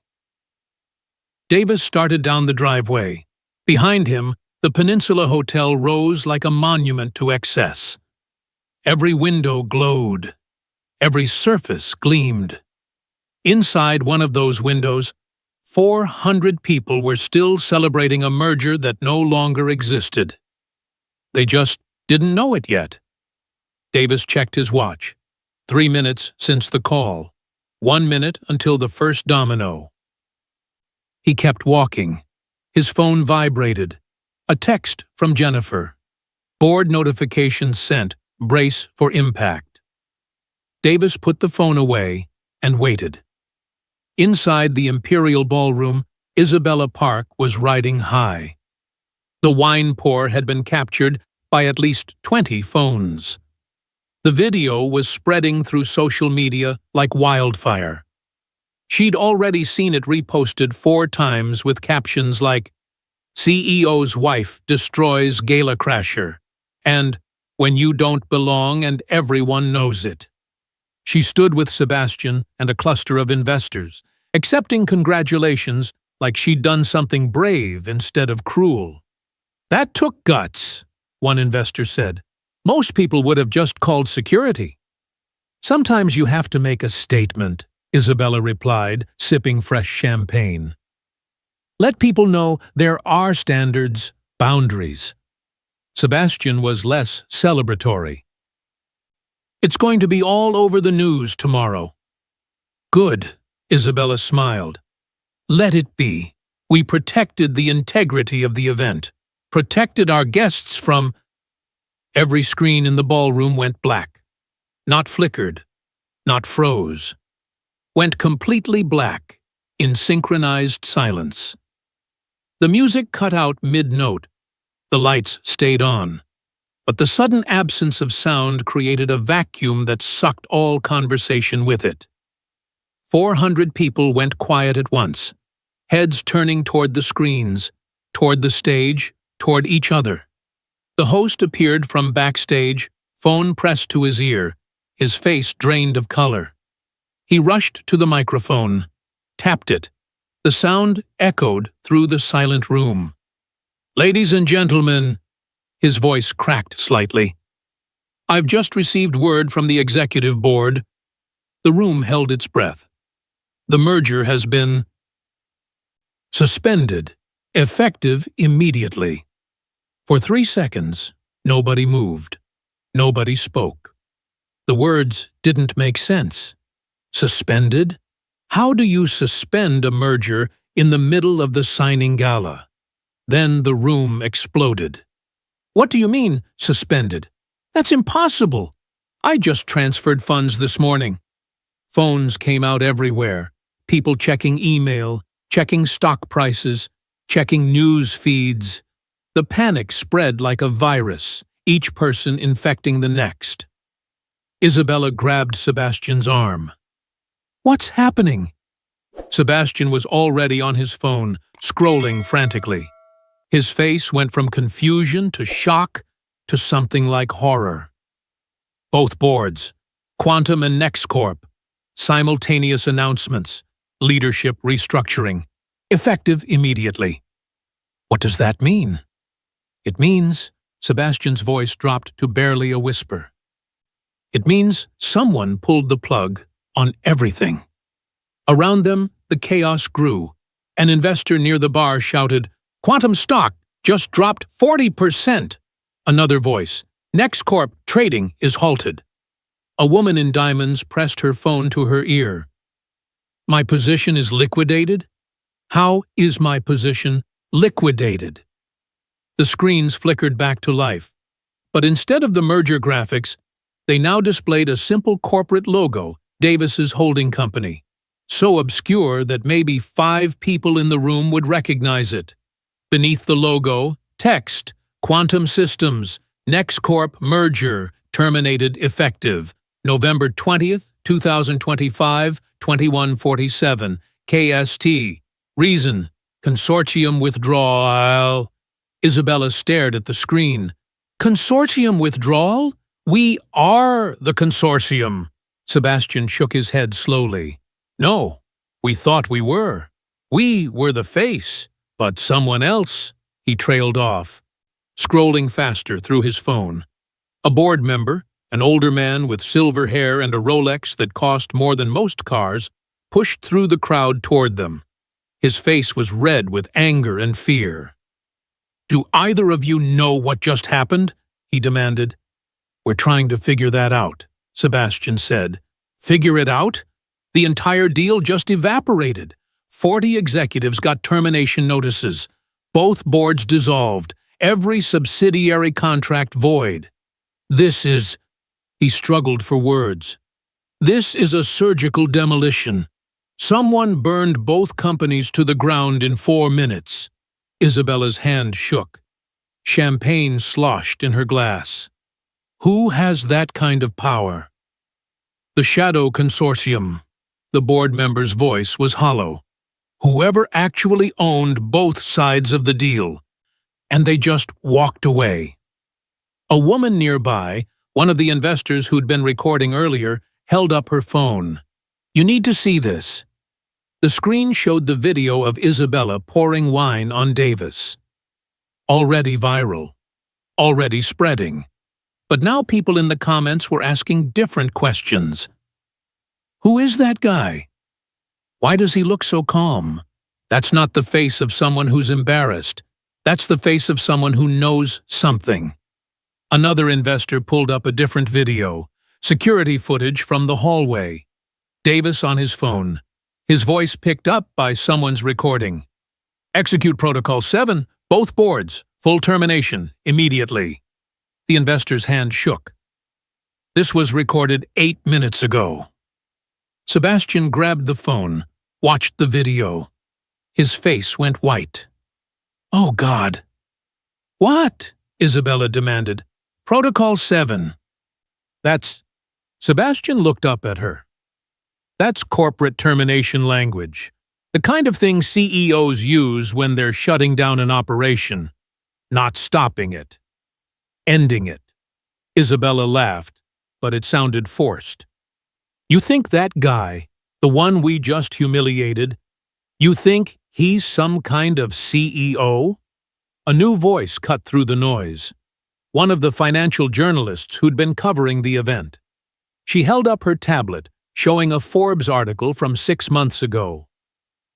Davis started down the driveway. Behind him, the Peninsula Hotel rose like a monument to excess. Every window glowed. Every surface gleamed. Inside one of those windows, 400 people were still celebrating a merger that no longer existed. They just didn't know it yet. Davis checked his watch. 3 minutes since the call. 1 minute until the first domino. He kept walking. His phone vibrated. A text from Jennifer. Board notification sent. Brace for impact. Davis put the phone away and waited. Inside the Imperial Ballroom, Isabella Park was riding high. The wine pour had been captured by at least 20 phones. The video was spreading through social media like wildfire. She'd already seen it reposted 4 times with captions like, "CEO's wife destroys Gala crasher," and "When you don't belong and everyone knows it." She stood with Sebastian and a cluster of investors, accepting congratulations like she'd done something brave instead of cruel. "That took guts," one investor said. "Most people would have just called security." "Sometimes you have to make a statement," Isabella replied, sipping fresh champagne. "Let people know there are standards, boundaries." Sebastian was less celebratory. "It's going to be all over the news tomorrow." "Good," Isabella smiled. "Let it be. We protected the integrity of the event, protected our guests from—" Every screen in the ballroom went black. Not flickered, not froze. Went completely black, in synchronized silence. The music cut out mid-note. The lights stayed on. But the sudden absence of sound created a vacuum that sucked all conversation with it. 400 people went quiet at once, heads turning toward the screens, toward the stage, toward each other. The host appeared from backstage, phone pressed to his ear, his face drained of color. He rushed to the microphone, tapped it. The sound echoed through the silent room. "Ladies and gentlemen," his voice cracked slightly. "I've just received word from the executive board." The room held its breath. "The merger has been suspended, effective immediately." For 3 seconds, nobody moved. Nobody spoke. The words didn't make sense. Suspended? How do you suspend a merger in the middle of the signing gala? Then the room exploded. "What do you mean, suspended? That's impossible. I just transferred funds this morning." Phones came out everywhere. People checking email, checking stock prices, checking news feeds. The panic spread like a virus, each person infecting the next. Isabella grabbed Sebastian's arm. "What's happening?" Sebastian was already on his phone, scrolling frantically. His face went from confusion to shock to something like horror. Both boards, Quantum and NextCorp, simultaneous announcements, leadership restructuring, effective immediately. What does that mean? It means, Sebastian's voice dropped to barely a whisper. It means someone pulled the plug on everything. Around them, the chaos grew. An investor near the bar shouted, "Quantum stock just dropped 40%. Another voice, "NextCorp trading is halted." A woman in diamonds pressed her phone to her ear. "My position is liquidated? How is my position liquidated?" The screens flickered back to life, but instead of the merger graphics, they now displayed a simple corporate logo, Davis's holding company, so obscure that maybe 5 people in the room would recognize it. Beneath the logo, text, "Quantum Systems, NextCorp merger, terminated effective. November 20th, 2025, 21:47, KST. Reason, consortium withdrawal. Isabella stared at the screen. Consortium withdrawal? We are the consortium. Sebastian shook his head slowly. No, we thought we were. We were the face, but someone else. He trailed off, scrolling faster through his phone. A board member, an older man with silver hair and a Rolex that cost more than most cars, pushed through the crowd toward them. His face was red with anger and fear. Do either of you know what just happened? He demanded. We're trying to figure that out, Sebastian said. Figure it out? The entire deal just evaporated. 40 executives got termination notices. Both boards dissolved. Every subsidiary contract void. This is... He struggled for words. This is a surgical demolition. Someone burned both companies to the ground in 4 minutes. Isabella's hand shook. Champagne sloshed in her glass. Who has that kind of power? The Shadow Consortium. The board member's voice was hollow. Whoever actually owned both sides of the deal. And they just walked away. A woman nearby, one of the investors who'd been recording earlier, held up her phone. You need to see this. The screen showed the video of Isabella pouring wine on Davis. Already viral. Already spreading. But now people in the comments were asking different questions. Who is that guy? Why does he look so calm? That's not the face of someone who's embarrassed. That's the face of someone who knows something. Another investor pulled up a different video, security footage from the hallway. Davis on his phone. His voice picked up by someone's recording. Execute Protocol 7, both boards, full termination, immediately. The investor's hand shook. This was recorded 8 minutes ago. Sebastian grabbed the phone, watched the video. His face went white. Oh, God. What? Isabella demanded. Protocol 7. That's... Sebastian looked up at her. That's corporate termination language. The kind of thing CEOs use when they're shutting down an operation. Not stopping it. Ending it. Isabella laughed, but it sounded forced. You think that guy, the one we just humiliated, you think he's some kind of CEO? A new voice cut through the noise. One of the financial journalists who'd been covering the event. She held up her tablet, showing a Forbes article from 6 months ago.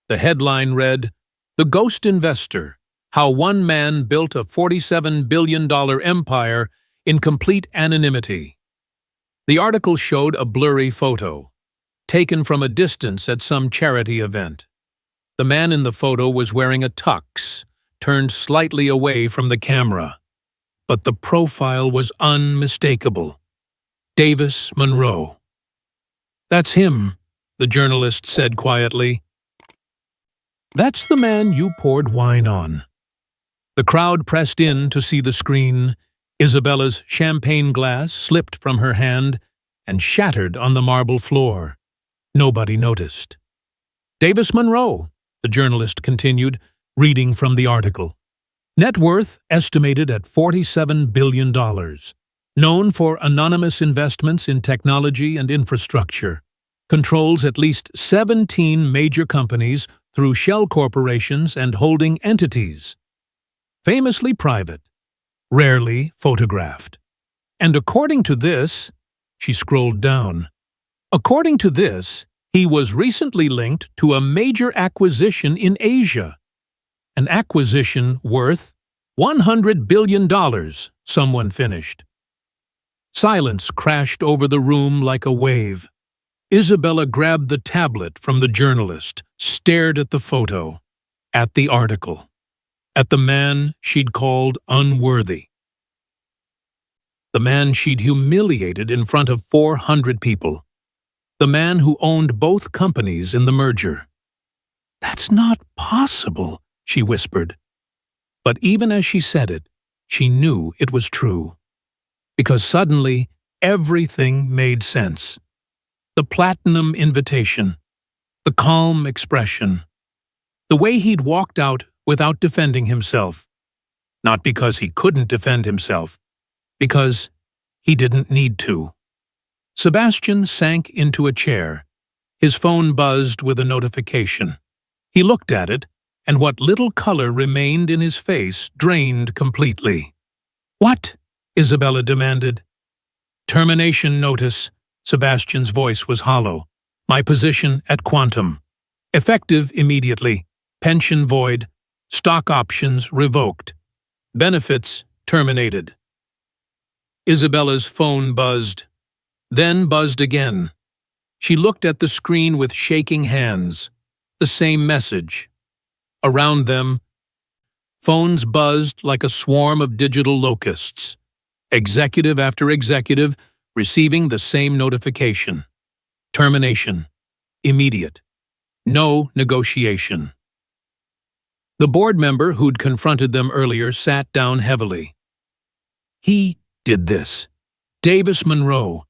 The headline read, The Ghost Investor, How One Man Built a $47 billion Empire in Complete Anonymity. The article showed a blurry photo, taken from a distance at some charity event. The man in the photo was wearing a tux, turned slightly away from the camera. But the profile was unmistakable. Davis Monroe. That's him, the journalist said quietly. That's the man you poured wine on. The crowd pressed in to see the screen. Isabella's champagne glass slipped from her hand and shattered on the marble floor. Nobody noticed. Davis Monroe, the journalist continued, reading from the article. Net worth estimated at $47 billion. Known for anonymous investments in technology and infrastructure. Controls at least 17 major companies through shell corporations and holding entities. Famously private. Rarely photographed. And according to this, she scrolled down. According to this, he was recently linked to a major acquisition in Asia. An acquisition worth $100 billion, someone finished. Silence crashed over the room like a wave. Isabella grabbed the tablet from the journalist, stared at the photo, at the article, at the man she'd called unworthy. The man she'd humiliated in front of 400 people. The man who owned both companies in the merger. That's not possible, she whispered. But even as she said it, she knew it was true. Because suddenly, Everything made sense. The platinum invitation, the calm expression, the way he'd walked out without defending himself. Not because he couldn't defend himself, because he didn't need to. Sebastian sank into a chair. His phone buzzed with a notification. He looked at it, and what little color remained in his face drained completely. "What?" Isabella demanded. "Termination notice." Sebastian's voice was hollow. "My position at Quantum. Effective immediately. Pension void. Stock options revoked. Benefits terminated." Isabella's phone buzzed, then buzzed again. She looked at the screen with shaking hands. The same message. Around them, phones buzzed like a swarm of digital locusts. Executive after executive receiving the same notification. Termination. Immediate. No negotiation. The board member who'd confronted them earlier sat down heavily. "He did this. Davis Monroe.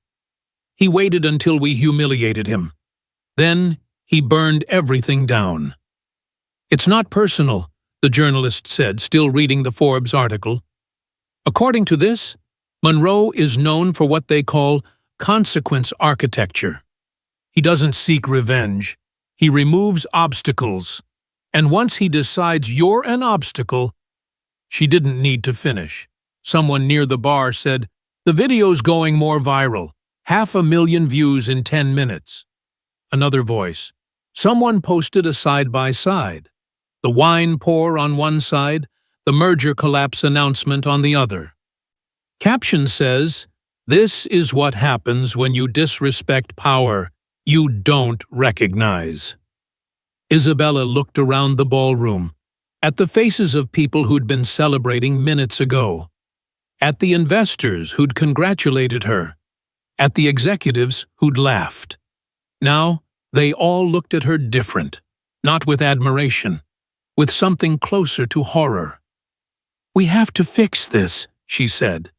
He waited until we humiliated him. Then he burned everything down." "It's not personal," the journalist said, still reading the Forbes article. "According to this, Monroe is known for what they call consequence architecture. He doesn't seek revenge. He removes obstacles. And once he decides you're an obstacle..." She didn't need to finish. Someone near the bar said, "The video's going more viral. 500,000 views in 10 minutes. Another voice. Someone posted a side-by-side. The wine pour on one side, the merger collapse announcement on the other. Caption says, "This is what happens when you disrespect power you don't recognize." Isabella looked around the ballroom, at the faces of people who'd been celebrating minutes ago, at the investors who'd congratulated her, at the executives who'd laughed. Now, they all looked at her different, not with admiration, with something closer to horror. "We have to fix this," she said.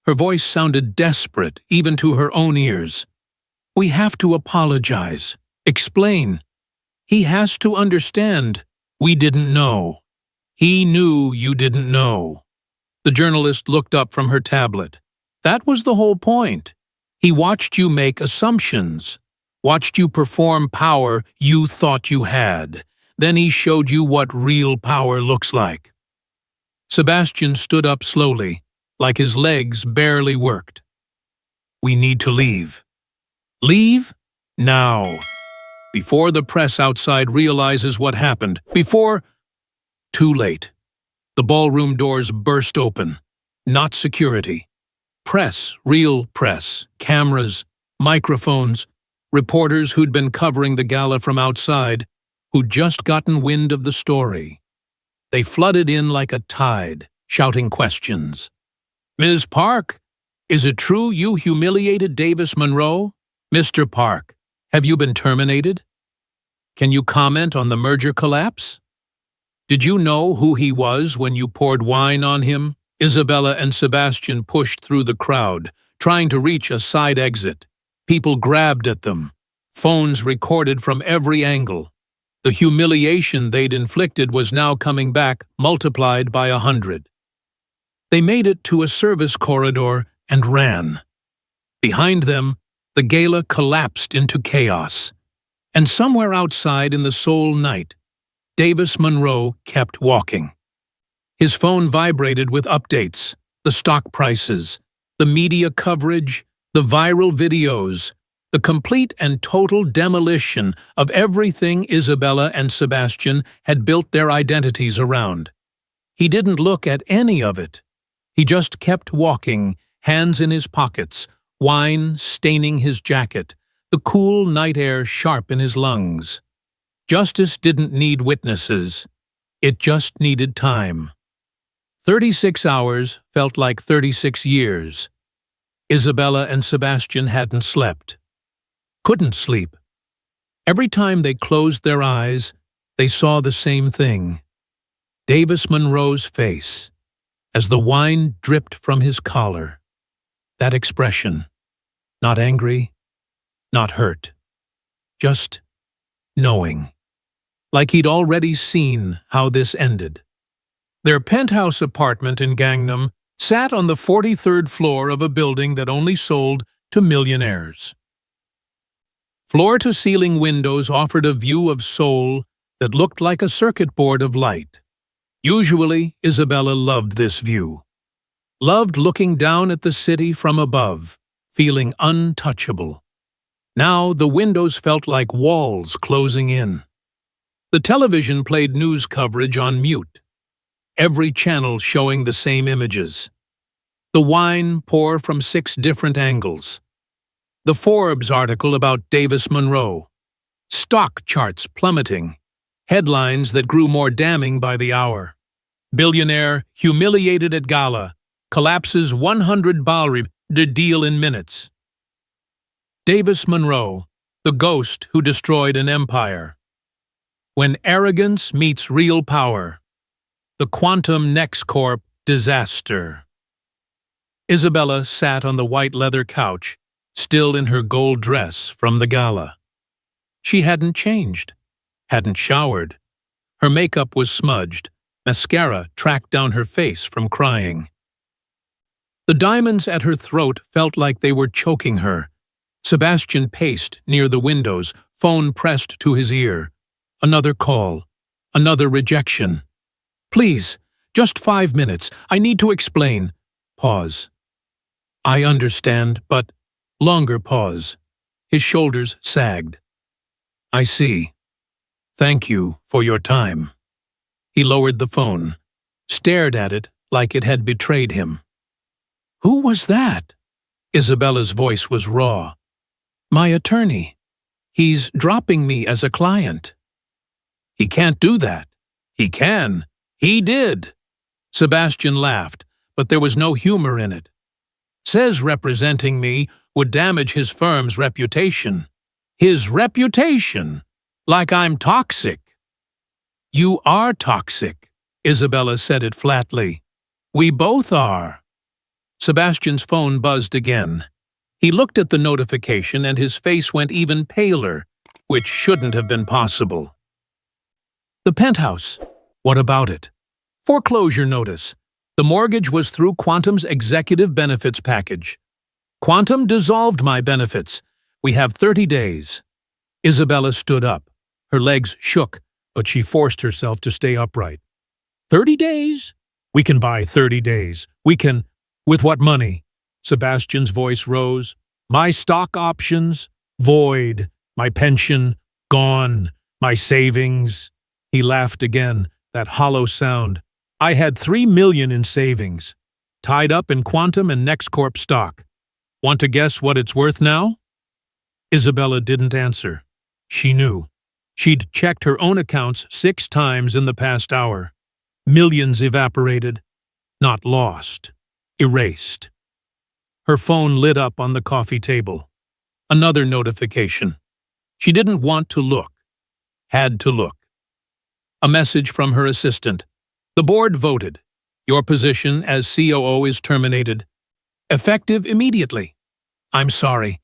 Her voice sounded desperate, even to her own ears. "We have to apologize, explain. He has to understand. We didn't know. He knew you didn't know." The journalist looked up from her tablet. "That was the whole point. He watched you make assumptions, watched you perform power you thought you had. Then he showed you what real power looks like." Sebastian stood up slowly, like his legs barely worked. "We need to leave." "Leave? Now. Before the press outside realizes what happened. Before..." Too late. The ballroom doors burst open. Not security. Press, real press, cameras, microphones, reporters who'd been covering the gala from outside, who'd just gotten wind of the story. They flooded in like a tide, shouting questions. "Ms. Park, is it true you humiliated Davis Monroe? Mr. Park, have you been terminated? Can you comment on the merger collapse? Did you know who he was when you poured wine on him?" Isabella and Sebastian pushed through the crowd, trying to reach a side exit. People grabbed at them. Phones recorded from every angle. The humiliation they'd inflicted was now coming back, multiplied by 100. They made it to a service corridor and ran. Behind them, the gala collapsed into chaos. And somewhere outside in the Seoul night, Davis Monroe kept walking. His phone vibrated with updates, the stock prices, the media coverage, the viral videos, the complete and total demolition of everything Isabella and Sebastian had built their identities around. He didn't look at any of it. He just kept walking, hands in his pockets, wine staining his jacket, the cool night air sharp in his lungs. Justice didn't need witnesses. It just needed time. 36 hours felt like 36 years. Isabella and Sebastian hadn't slept. Couldn't sleep. Every time they closed their eyes, they saw the same thing. Davis Monroe's face, as the wine dripped from his collar. That expression, Not angry, not hurt. Just knowing. Like he'd already seen how this ended. Their penthouse apartment in Gangnam sat on the 43rd floor of a building that only sold to millionaires. Floor-to-ceiling windows offered a view of Seoul that looked like a circuit board of light. Usually, Isabella loved this view. Loved looking down at the city from above, feeling untouchable. Now the windows felt like walls closing in. The television played news coverage on mute, every channel showing the same images. The wine pour from 6 different angles. The Forbes article about Davis Monroe. Stock charts plummeting. Headlines that grew more damning by the hour. Billionaire humiliated at Gala. Collapses 100Billion deal in minutes. Davis Monroe, the ghost who destroyed an empire. When arrogance meets real power. The Quantum NextCorp disaster. Isabella sat on the white leather couch, still in her gold dress from the gala. She hadn't changed, hadn't showered. Her makeup was smudged, mascara tracked down her face from crying. The diamonds at her throat felt like they were choking her. Sebastian paced near the windows, phone pressed to his ear. Another call, another rejection. Please, just 5 minutes, I need to explain. Pause. I understand, but longer pause. His shoulders sagged. I see. Thank you for your time. He lowered the phone, stared at it like it had betrayed him. Who was that? Isabella's voice was raw. My attorney. He's dropping me as a client. He can't do that. He can. He did. Sebastian laughed, but there was no humor in it. Says representing me would damage his firm's reputation. His reputation? Like I'm toxic. You are toxic, Isabella said it flatly. We both are. Sebastian's phone buzzed again. He looked at the notification and his face went even paler, which shouldn't have been possible. The penthouse. What about it? Foreclosure notice. The mortgage was through Quantum's executive benefits package. Quantum dissolved my benefits. We have 30 days. Isabella stood up. Her legs shook, but she forced herself to stay upright. 30 days? We can buy 30 days. We can… With what money? Sebastian's voice rose. My stock options? Void. My pension? Gone. My savings? He laughed again, that hollow sound. I had $3 million in savings, tied up in Quantum and NextCorp stock. Want to guess what it's worth now? Isabella didn't answer. She knew. She'd checked her own accounts 6 times in the past hour. Millions evaporated. Not lost. Erased. Her phone lit up on the coffee table. Another notification. She didn't want to look. Had to look. A message from her assistant. The board voted. Your position as COO is terminated. Effective immediately. I'm sorry.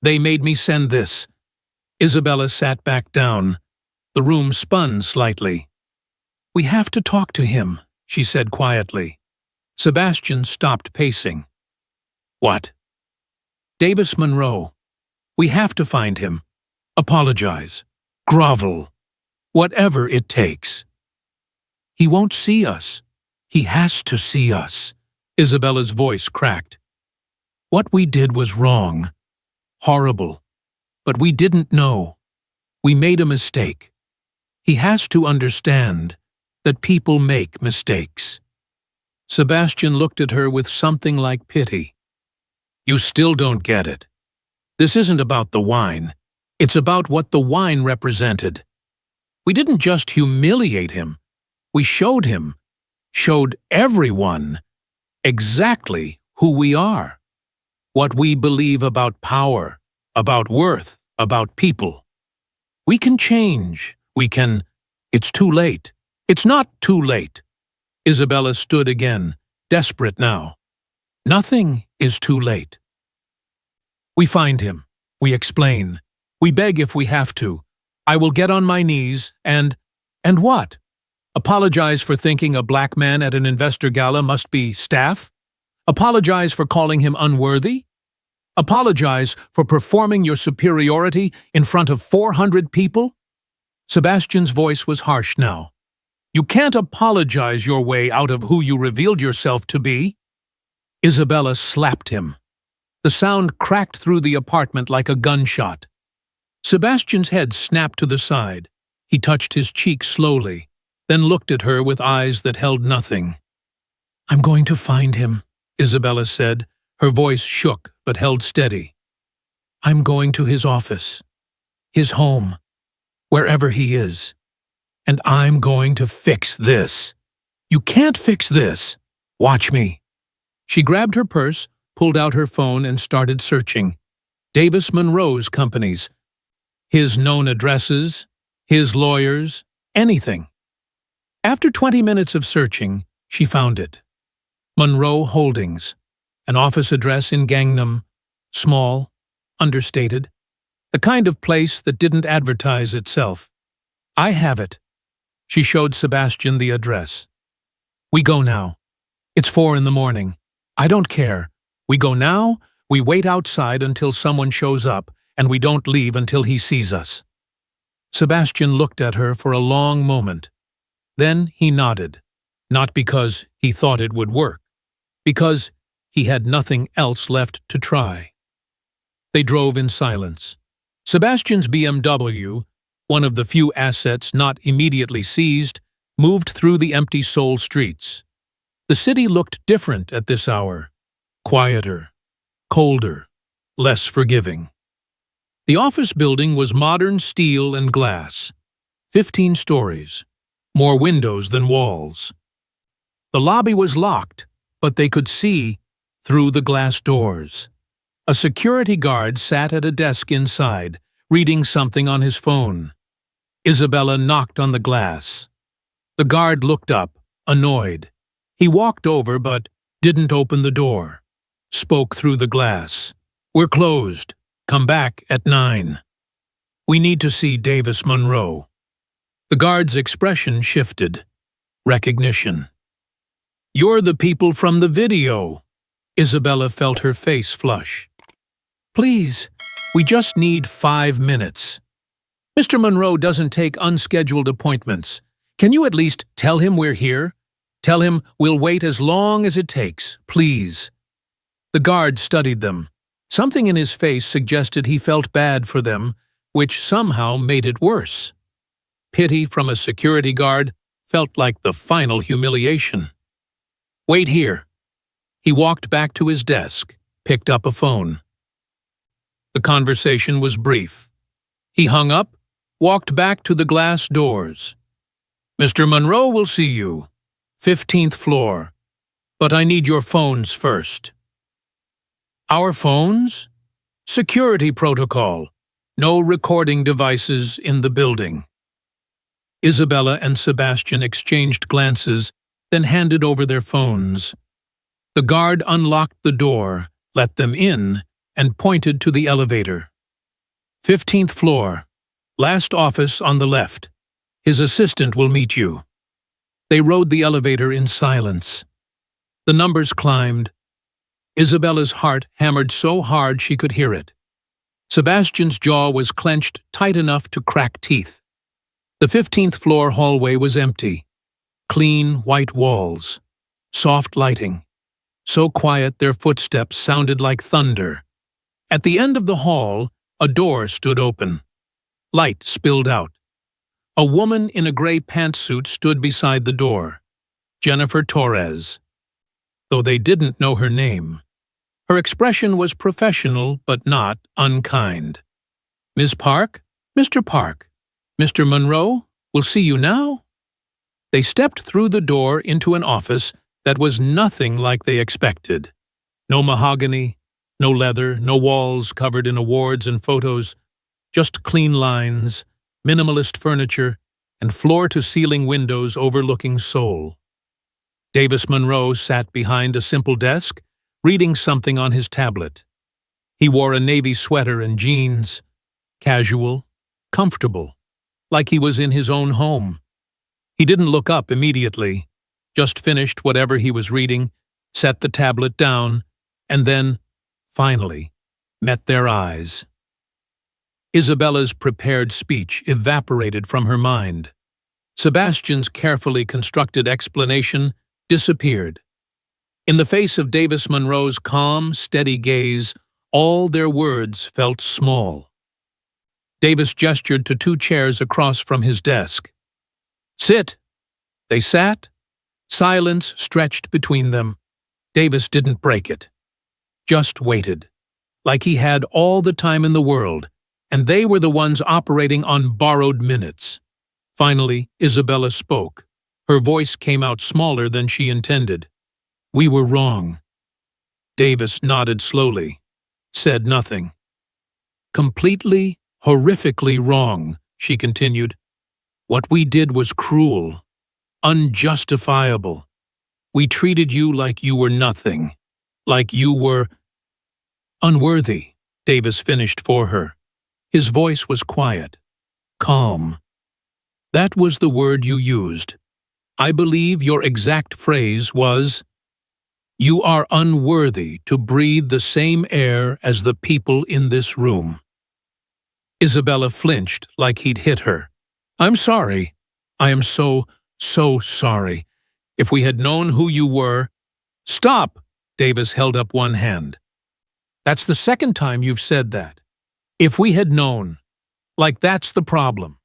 They made me send this. Isabella sat back down. The room spun slightly. We have to talk to him, she said quietly. Sebastian stopped pacing. What? Davis Monroe. We have to find him. Apologize. Grovel. Whatever it takes. He won't see us. He has to see us. Isabella's voice cracked. What we did was wrong. Horrible. But we didn't know. We made a mistake. He has to understand that people make mistakes. Sebastian looked at her with something like pity. You still don't get it. This isn't about the wine. It's about what the wine represented. We didn't just humiliate him. We showed him, showed everyone, exactly who we are. What we believe about power, about worth, about people. We can change. We can… It's too late. It's not too late. Isabella stood again, desperate now. Nothing is too late. We find him. We explain. We beg if we have to. I will get on my knees and what? Apologize for thinking a black man at an investor gala must be staff? Apologize for calling him unworthy? Apologize for performing your superiority in front of 400 people? Sebastian's voice was harsh now. You can't apologize your way out of who you revealed yourself to be. Isabella slapped him. The sound cracked through the apartment like a gunshot. Sebastian's head snapped to the side. He touched his cheek slowly, then looked at her with eyes that held nothing. I'm going to find him, Isabella said. Her voice shook but held steady. I'm going to his office, his home, wherever he is. And I'm going to fix this. You can't fix this. Watch me. She grabbed her purse, pulled out her phone, and started searching. Davis Monroe's companies, his known addresses, his lawyers, anything. After 20 minutes of searching, she found it. Monroe Holdings, an office address in Gangnam, small, understated, the kind of place that didn't advertise itself. I have it. She showed Sebastian the address. We go now. It's 4 a.m. I don't care. We go now, we wait outside until someone shows up, and we don't leave until he sees us. Sebastian looked at her for a long moment. Then he nodded, not because he thought it would work, because he had nothing else left to try. They drove in silence. Sebastian's BMW, one of the few assets not immediately seized, moved through the empty Seoul streets. The city looked different at this hour, quieter, colder, less forgiving. The office building was modern steel and glass, 15 stories, more windows than walls. The lobby was locked, but they could see through the glass doors. A security guard sat at a desk inside, reading something on his phone. Isabella knocked on the glass. The guard looked up, annoyed. He walked over but didn't open the door. Spoke through the glass. We're closed. Come back at 9. We need to see Davis Monroe. The guard's expression shifted. Recognition. You're the people from the video. Isabella felt her face flush. Please, we just need 5 minutes. Mr. Monroe doesn't take unscheduled appointments. Can you at least tell him we're here? Tell him we'll wait as long as it takes, please. The guard studied them. Something in his face suggested he felt bad for them, which somehow made it worse. Pity from a security guard felt like the final humiliation. Wait here. He walked back to his desk, picked up a phone. The conversation was brief. He hung up, walked back to the glass doors. Mr. Monroe will see you. 15th floor. But I need your phones first. Our phones? Security protocol. No recording devices in the building. Isabella and Sebastian exchanged glances, then handed over their phones. The guard unlocked the door, let them in, and pointed to the elevator. 15th floor. Last office on the left. His assistant will meet you. They rode the elevator in silence. The numbers climbed. Isabella's heart hammered so hard she could hear it. Sebastian's jaw was clenched tight enough to crack teeth. The 15th floor hallway was empty. Clean, white walls. Soft lighting. So quiet their footsteps sounded like thunder. At the end of the hall, a door stood open. Light spilled out. A woman in a gray pantsuit stood beside the door. Jennifer Torres. Though they didn't know her name. Her expression was professional but not unkind. Ms. Park? Mr. Park. Mr. Monroe, we'll see you now? They stepped through the door into an office that was nothing like they expected. No mahogany, no leather, no walls covered in awards and photos, just clean lines, minimalist furniture, and floor-to-ceiling windows overlooking Seoul. Davis Monroe sat behind a simple desk, reading something on his tablet. He wore a navy sweater and jeans, casual, comfortable, like he was in his own home. He didn't look up immediately, just finished whatever he was reading, set the tablet down, and then, finally, met their eyes. Isabella's prepared speech evaporated from her mind. Sebastian's carefully constructed explanation disappeared. In the face of Davis Monroe's calm, steady gaze, all their words felt small. Davis gestured to 2 chairs across from his desk. "Sit." They sat. Silence stretched between them. Davis didn't break it. Just waited, like he had all the time in the world, and they were the ones operating on borrowed minutes. Finally, Isabella spoke. Her voice came out smaller than she intended. "We were wrong." Davis nodded slowly, said nothing. "Completely, horrifically wrong," she continued. "What we did was cruel, unjustifiable. We treated you like you were nothing, like you were unworthy," Davis finished for her. His voice was quiet, calm. "That was the word you used. I believe your exact phrase was, 'You are unworthy to breathe the same air as the people in this room.'" Isabella flinched like he'd hit her. "I'm sorry. I am so sorry. If we had known who you were—" "Stop!" Davis held up one hand. "That's the second time you've said that. If we had known. Like that's the problem.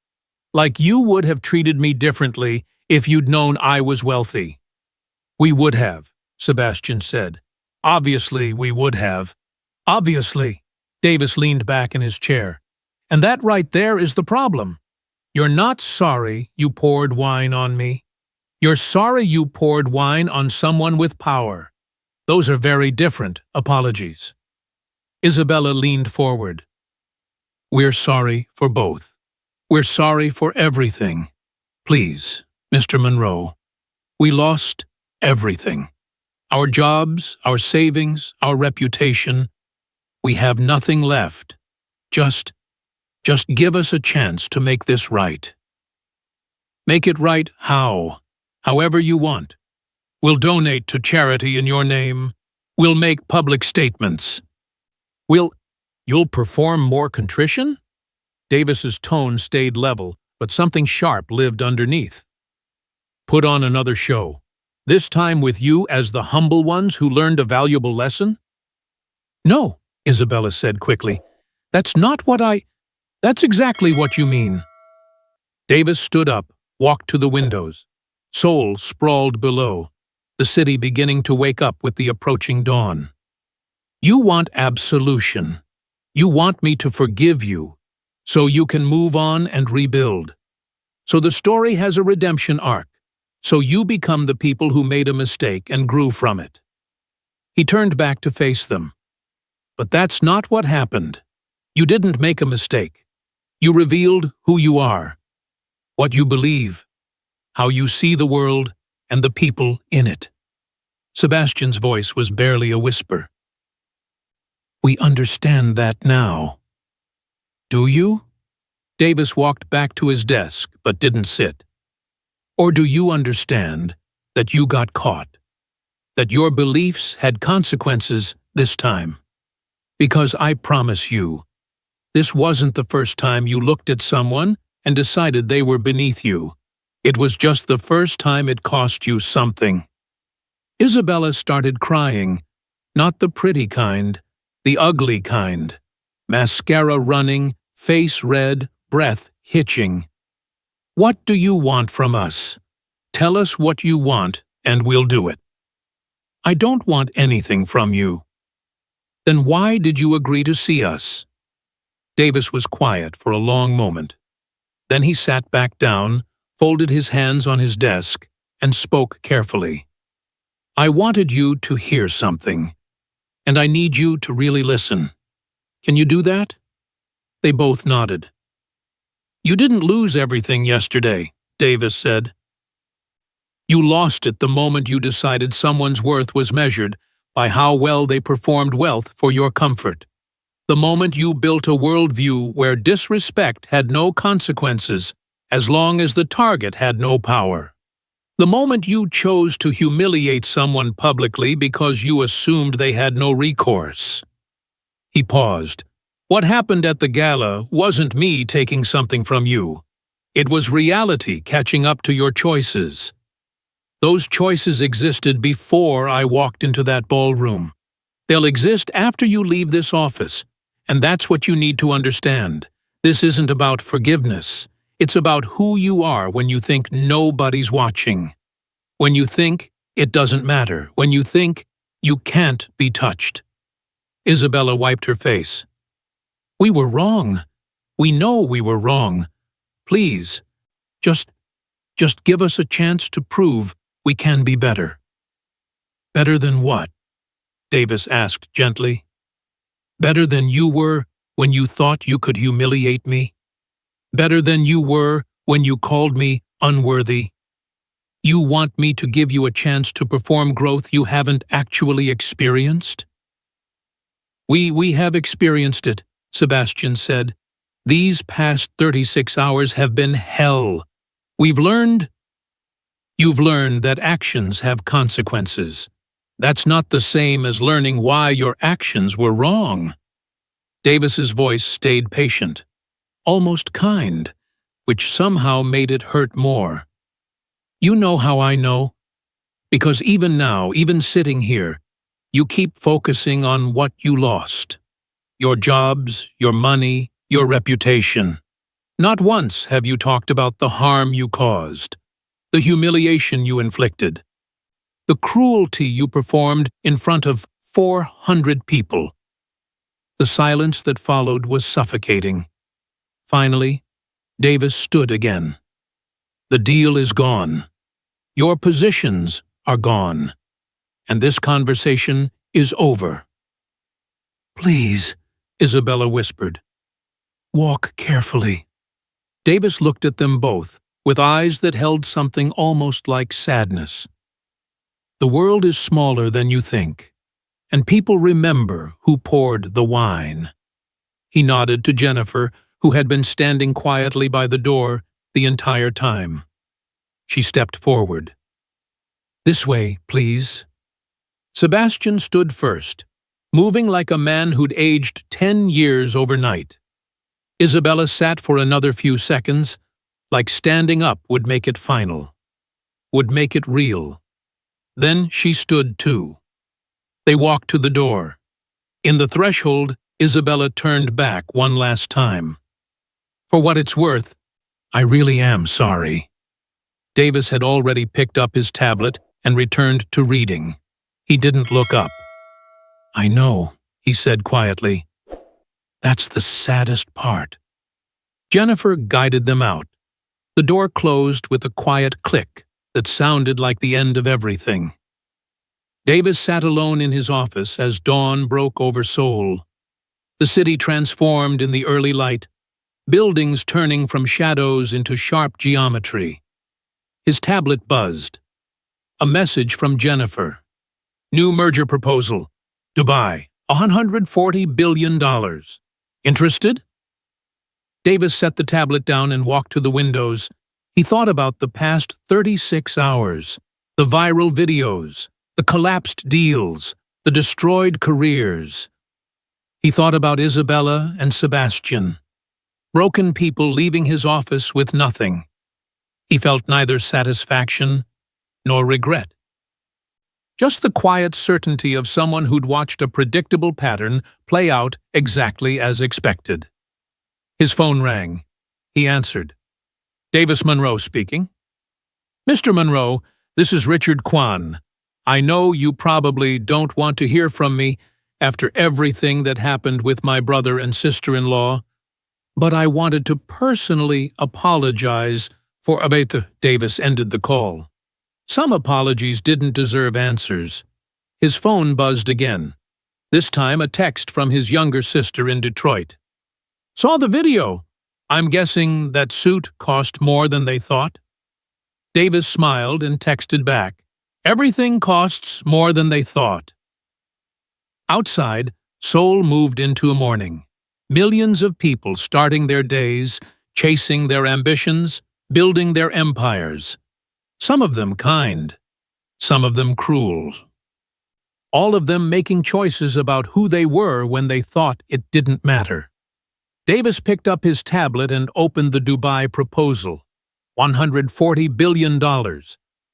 Like you would have treated me differently if you'd known I was wealthy." "We would have," Sebastian said. "Obviously we would have." "Obviously." Davis leaned back in his chair. "And that right there is the problem. You're not sorry you poured wine on me. You're sorry you poured wine on someone with power. Those are very different apologies." Isabella leaned forward. "We're sorry for both. We're sorry for everything. Please, Mr. Monroe. We lost everything. Our jobs, our savings, our reputation. We have nothing left. Just give us a chance to make this right." "Make it right how? However you want. We'll donate to charity in your name. We'll make public statements. You'll perform more contrition?" Davis's tone stayed level, but something sharp lived underneath. "Put on another show. This time with you as the humble ones who learned a valuable lesson?" "No," Isabella said quickly. That's exactly what you mean." Davis stood up, walked to the windows. Seoul sprawled below, the city beginning to wake up with the approaching dawn. "You want absolution. You want me to forgive you, so you can move on and rebuild. So the story has a redemption arc, so you become the people who made a mistake and grew from it." He turned back to face them. "But that's not what happened. You didn't make a mistake. You revealed who you are, what you believe, how you see the world and the people in it." Sebastian's voice was barely a whisper. "We understand that now." "Do you?" Davis walked back to his desk but didn't sit. "Or do you understand that you got caught? That your beliefs had consequences this time? Because I promise you, this wasn't the first time you looked at someone and decided they were beneath you. It was just the first time it cost you something." Isabella started crying, not the pretty kind, the ugly kind. Mascara running, face red, breath hitching. "What do you want from us? Tell us what you want, and we'll do it." "I don't want anything from you." "Then why did you agree to see us?" Davis was quiet for a long moment. Then he sat back down, folded his hands on his desk, and spoke carefully. "I wanted you to hear something, and I need you to really listen. Can you do that?" They both nodded. "You didn't lose everything yesterday," Davis said. "You lost it the moment you decided someone's worth was measured by how well they performed wealth for your comfort. The moment you built a worldview where disrespect had no consequences as long as the target had no power. The moment you chose to humiliate someone publicly because you assumed they had no recourse. He paused. What happened at the gala wasn't me taking something from you. It was reality catching up to your choices. Those choices existed before I walked into that ballroom. They'll exist after you leave this office, and that's what you need to understand. This isn't about forgiveness. It's about who you are when you think nobody's watching. When you think it doesn't matter. When you think you can't be touched. Isabella wiped her face. We were wrong. We know we were wrong. Please, just give us a chance to prove we can be better. Better than what? Davis asked gently. Better than you were when you thought you could humiliate me? Better than you were when you called me unworthy? You want me to give you a chance to perform growth you haven't actually experienced? We have experienced it, Sebastian said. These past 36 hours have been hell. You've learned that actions have consequences. That's not the same as learning why your actions were wrong. Davis's voice stayed patient, almost kind, which somehow made it hurt more. You know how I know? Because even now, even sitting here, you keep focusing on what you lost. Your jobs, your money, your reputation. Not once have you talked about the harm you caused, the humiliation you inflicted, the cruelty you performed in front of 400 people. The silence that followed was suffocating. Finally, Davis stood again. The deal is gone. Your positions are gone. And this conversation is over. Please, Isabella whispered. Walk carefully. Davis looked at them both, with eyes that held something almost like sadness. The world is smaller than you think, and people remember who poured the wine. He nodded to Jennifer, who had been standing quietly by the door the entire time. She stepped forward. This way, please. Sebastian stood first, moving like a man who'd aged 10 years overnight. Isabella sat for another few seconds, like standing up would make it final, would make it real. Then she stood too. They walked to the door. In the threshold, Isabella turned back one last time. For what it's worth, I really am sorry. Davis had already picked up his tablet and returned to reading. He didn't look up. I know, he said quietly. That's the saddest part. Jennifer guided them out. The door closed with a quiet click that sounded like the end of everything. Davis sat alone in his office as dawn broke over Seoul. The city transformed in the early light, buildings turning from shadows into sharp geometry. His tablet buzzed. A message from Jennifer. New merger proposal. Dubai, $140 billion. Interested? Davis set the tablet down and walked to the windows. He thought about the past 36 hours, the viral videos, the collapsed deals, the destroyed careers. He thought about Isabella and Sebastian, broken people leaving his office with nothing. He felt neither satisfaction nor regret. Just the quiet certainty of someone who'd watched a predictable pattern play out exactly as expected. His phone rang. He answered. Davis Monroe speaking. Mr. Monroe, this is Richard Kwan. I know you probably don't want to hear from me after everything that happened with my brother and sister-in-law, but I wanted to personally apologize for Davis ended the call. Some apologies didn't deserve answers. His phone buzzed again, this time a text from his younger sister in Detroit. Saw the video. I'm guessing that suit cost more than they thought? Davis smiled and texted back. Everything costs more than they thought. Outside, Seoul moved into mourning. Millions of people starting their days, chasing their ambitions, building their empires. Some of them kind, some of them cruel. All of them making choices about who they were when they thought it didn't matter. Davis picked up his tablet and opened the Dubai proposal. $140 billion.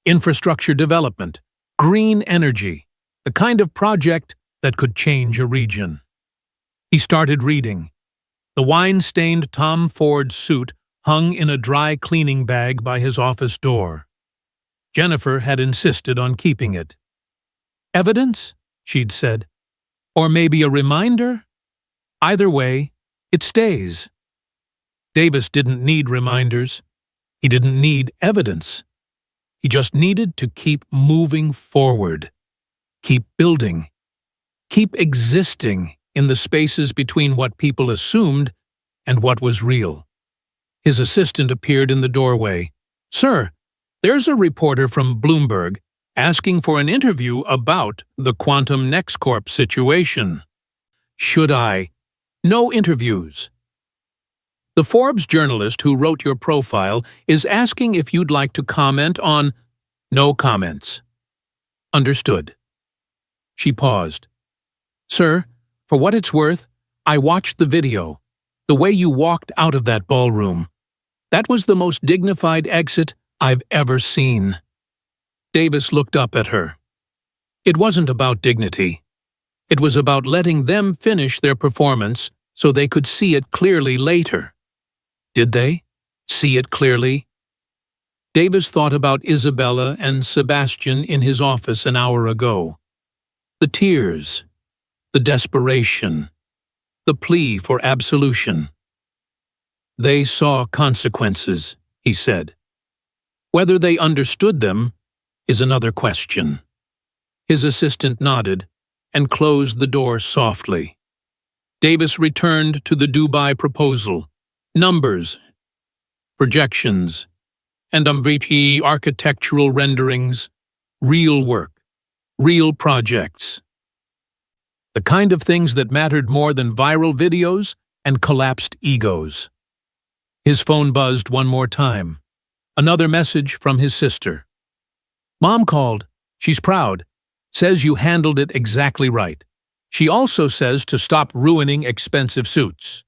Infrastructure development. Green energy. The kind of project that could change a region. He started reading. The wine-stained Tom Ford suit hung in a dry cleaning bag by his office door. Jennifer had insisted on keeping it. Evidence, she'd said. Or maybe a reminder? Either way, it stays. Davis didn't need reminders. He didn't need evidence. He just needed to keep moving forward. Keep building. Keep existing in the spaces between what people assumed and what was real. His assistant appeared in the doorway. "Sir, there's a reporter from Bloomberg asking for an interview about the Quantum NextCorp situation." "Should I?" "No interviews. The Forbes journalist who wrote your profile is asking if you'd like to comment on—" "No comments." "Understood." She paused. "Sir, for what it's worth, I watched the video. The way you walked out of that ballroom. That was the most dignified exit I've ever seen." Davis looked up at her. It wasn't about dignity. It was about letting them finish their performance so they could see it clearly later. Did they see it clearly? Davis thought about Isabella and Sebastian in his office an hour ago. The tears, the desperation, the plea for absolution. They saw consequences, he said. Whether they understood them is another question. His assistant nodded and closed the door softly. Davis returned to the Dubai proposal. Numbers, projections, and unworthy architectural renderings, real work, real projects. The kind of things that mattered more than viral videos and collapsed egos. His phone buzzed one more time. Another message from his sister. "Mom called. She's proud. Says you handled it exactly right. She also says to stop ruining expensive suits."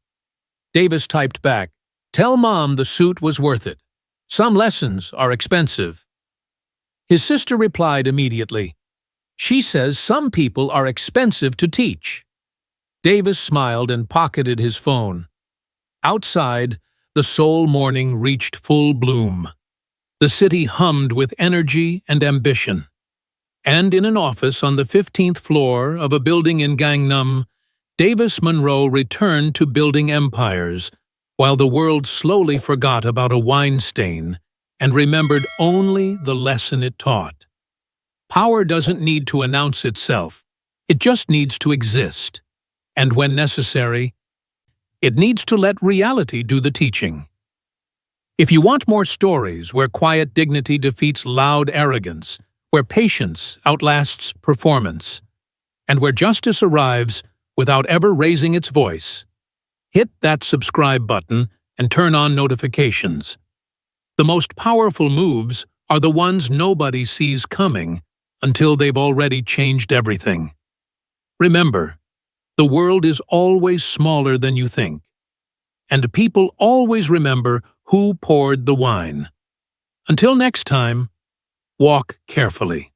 Davis typed back, "Tell Mom the suit was worth it. Some lessons are expensive." His sister replied immediately, "She says some people are expensive to teach." Davis smiled and pocketed his phone. Outside, the Seoul morning reached full bloom. The city hummed with energy and ambition. And in an office on the 15th floor of a building in Gangnam, Davis Monroe returned to building empires, while the world slowly forgot about a wine stain and remembered only the lesson it taught. Power doesn't need to announce itself. It just needs to exist. And when necessary, it needs to let reality do the teaching. If you want more stories where quiet dignity defeats loud arrogance, where patience outlasts performance, and where justice arrives without ever raising its voice, hit that subscribe button and turn on notifications. The most powerful moves are the ones nobody sees coming until they've already changed everything. Remember, the world is always smaller than you think, and people always remember who poured the wine. Until next time, walk carefully.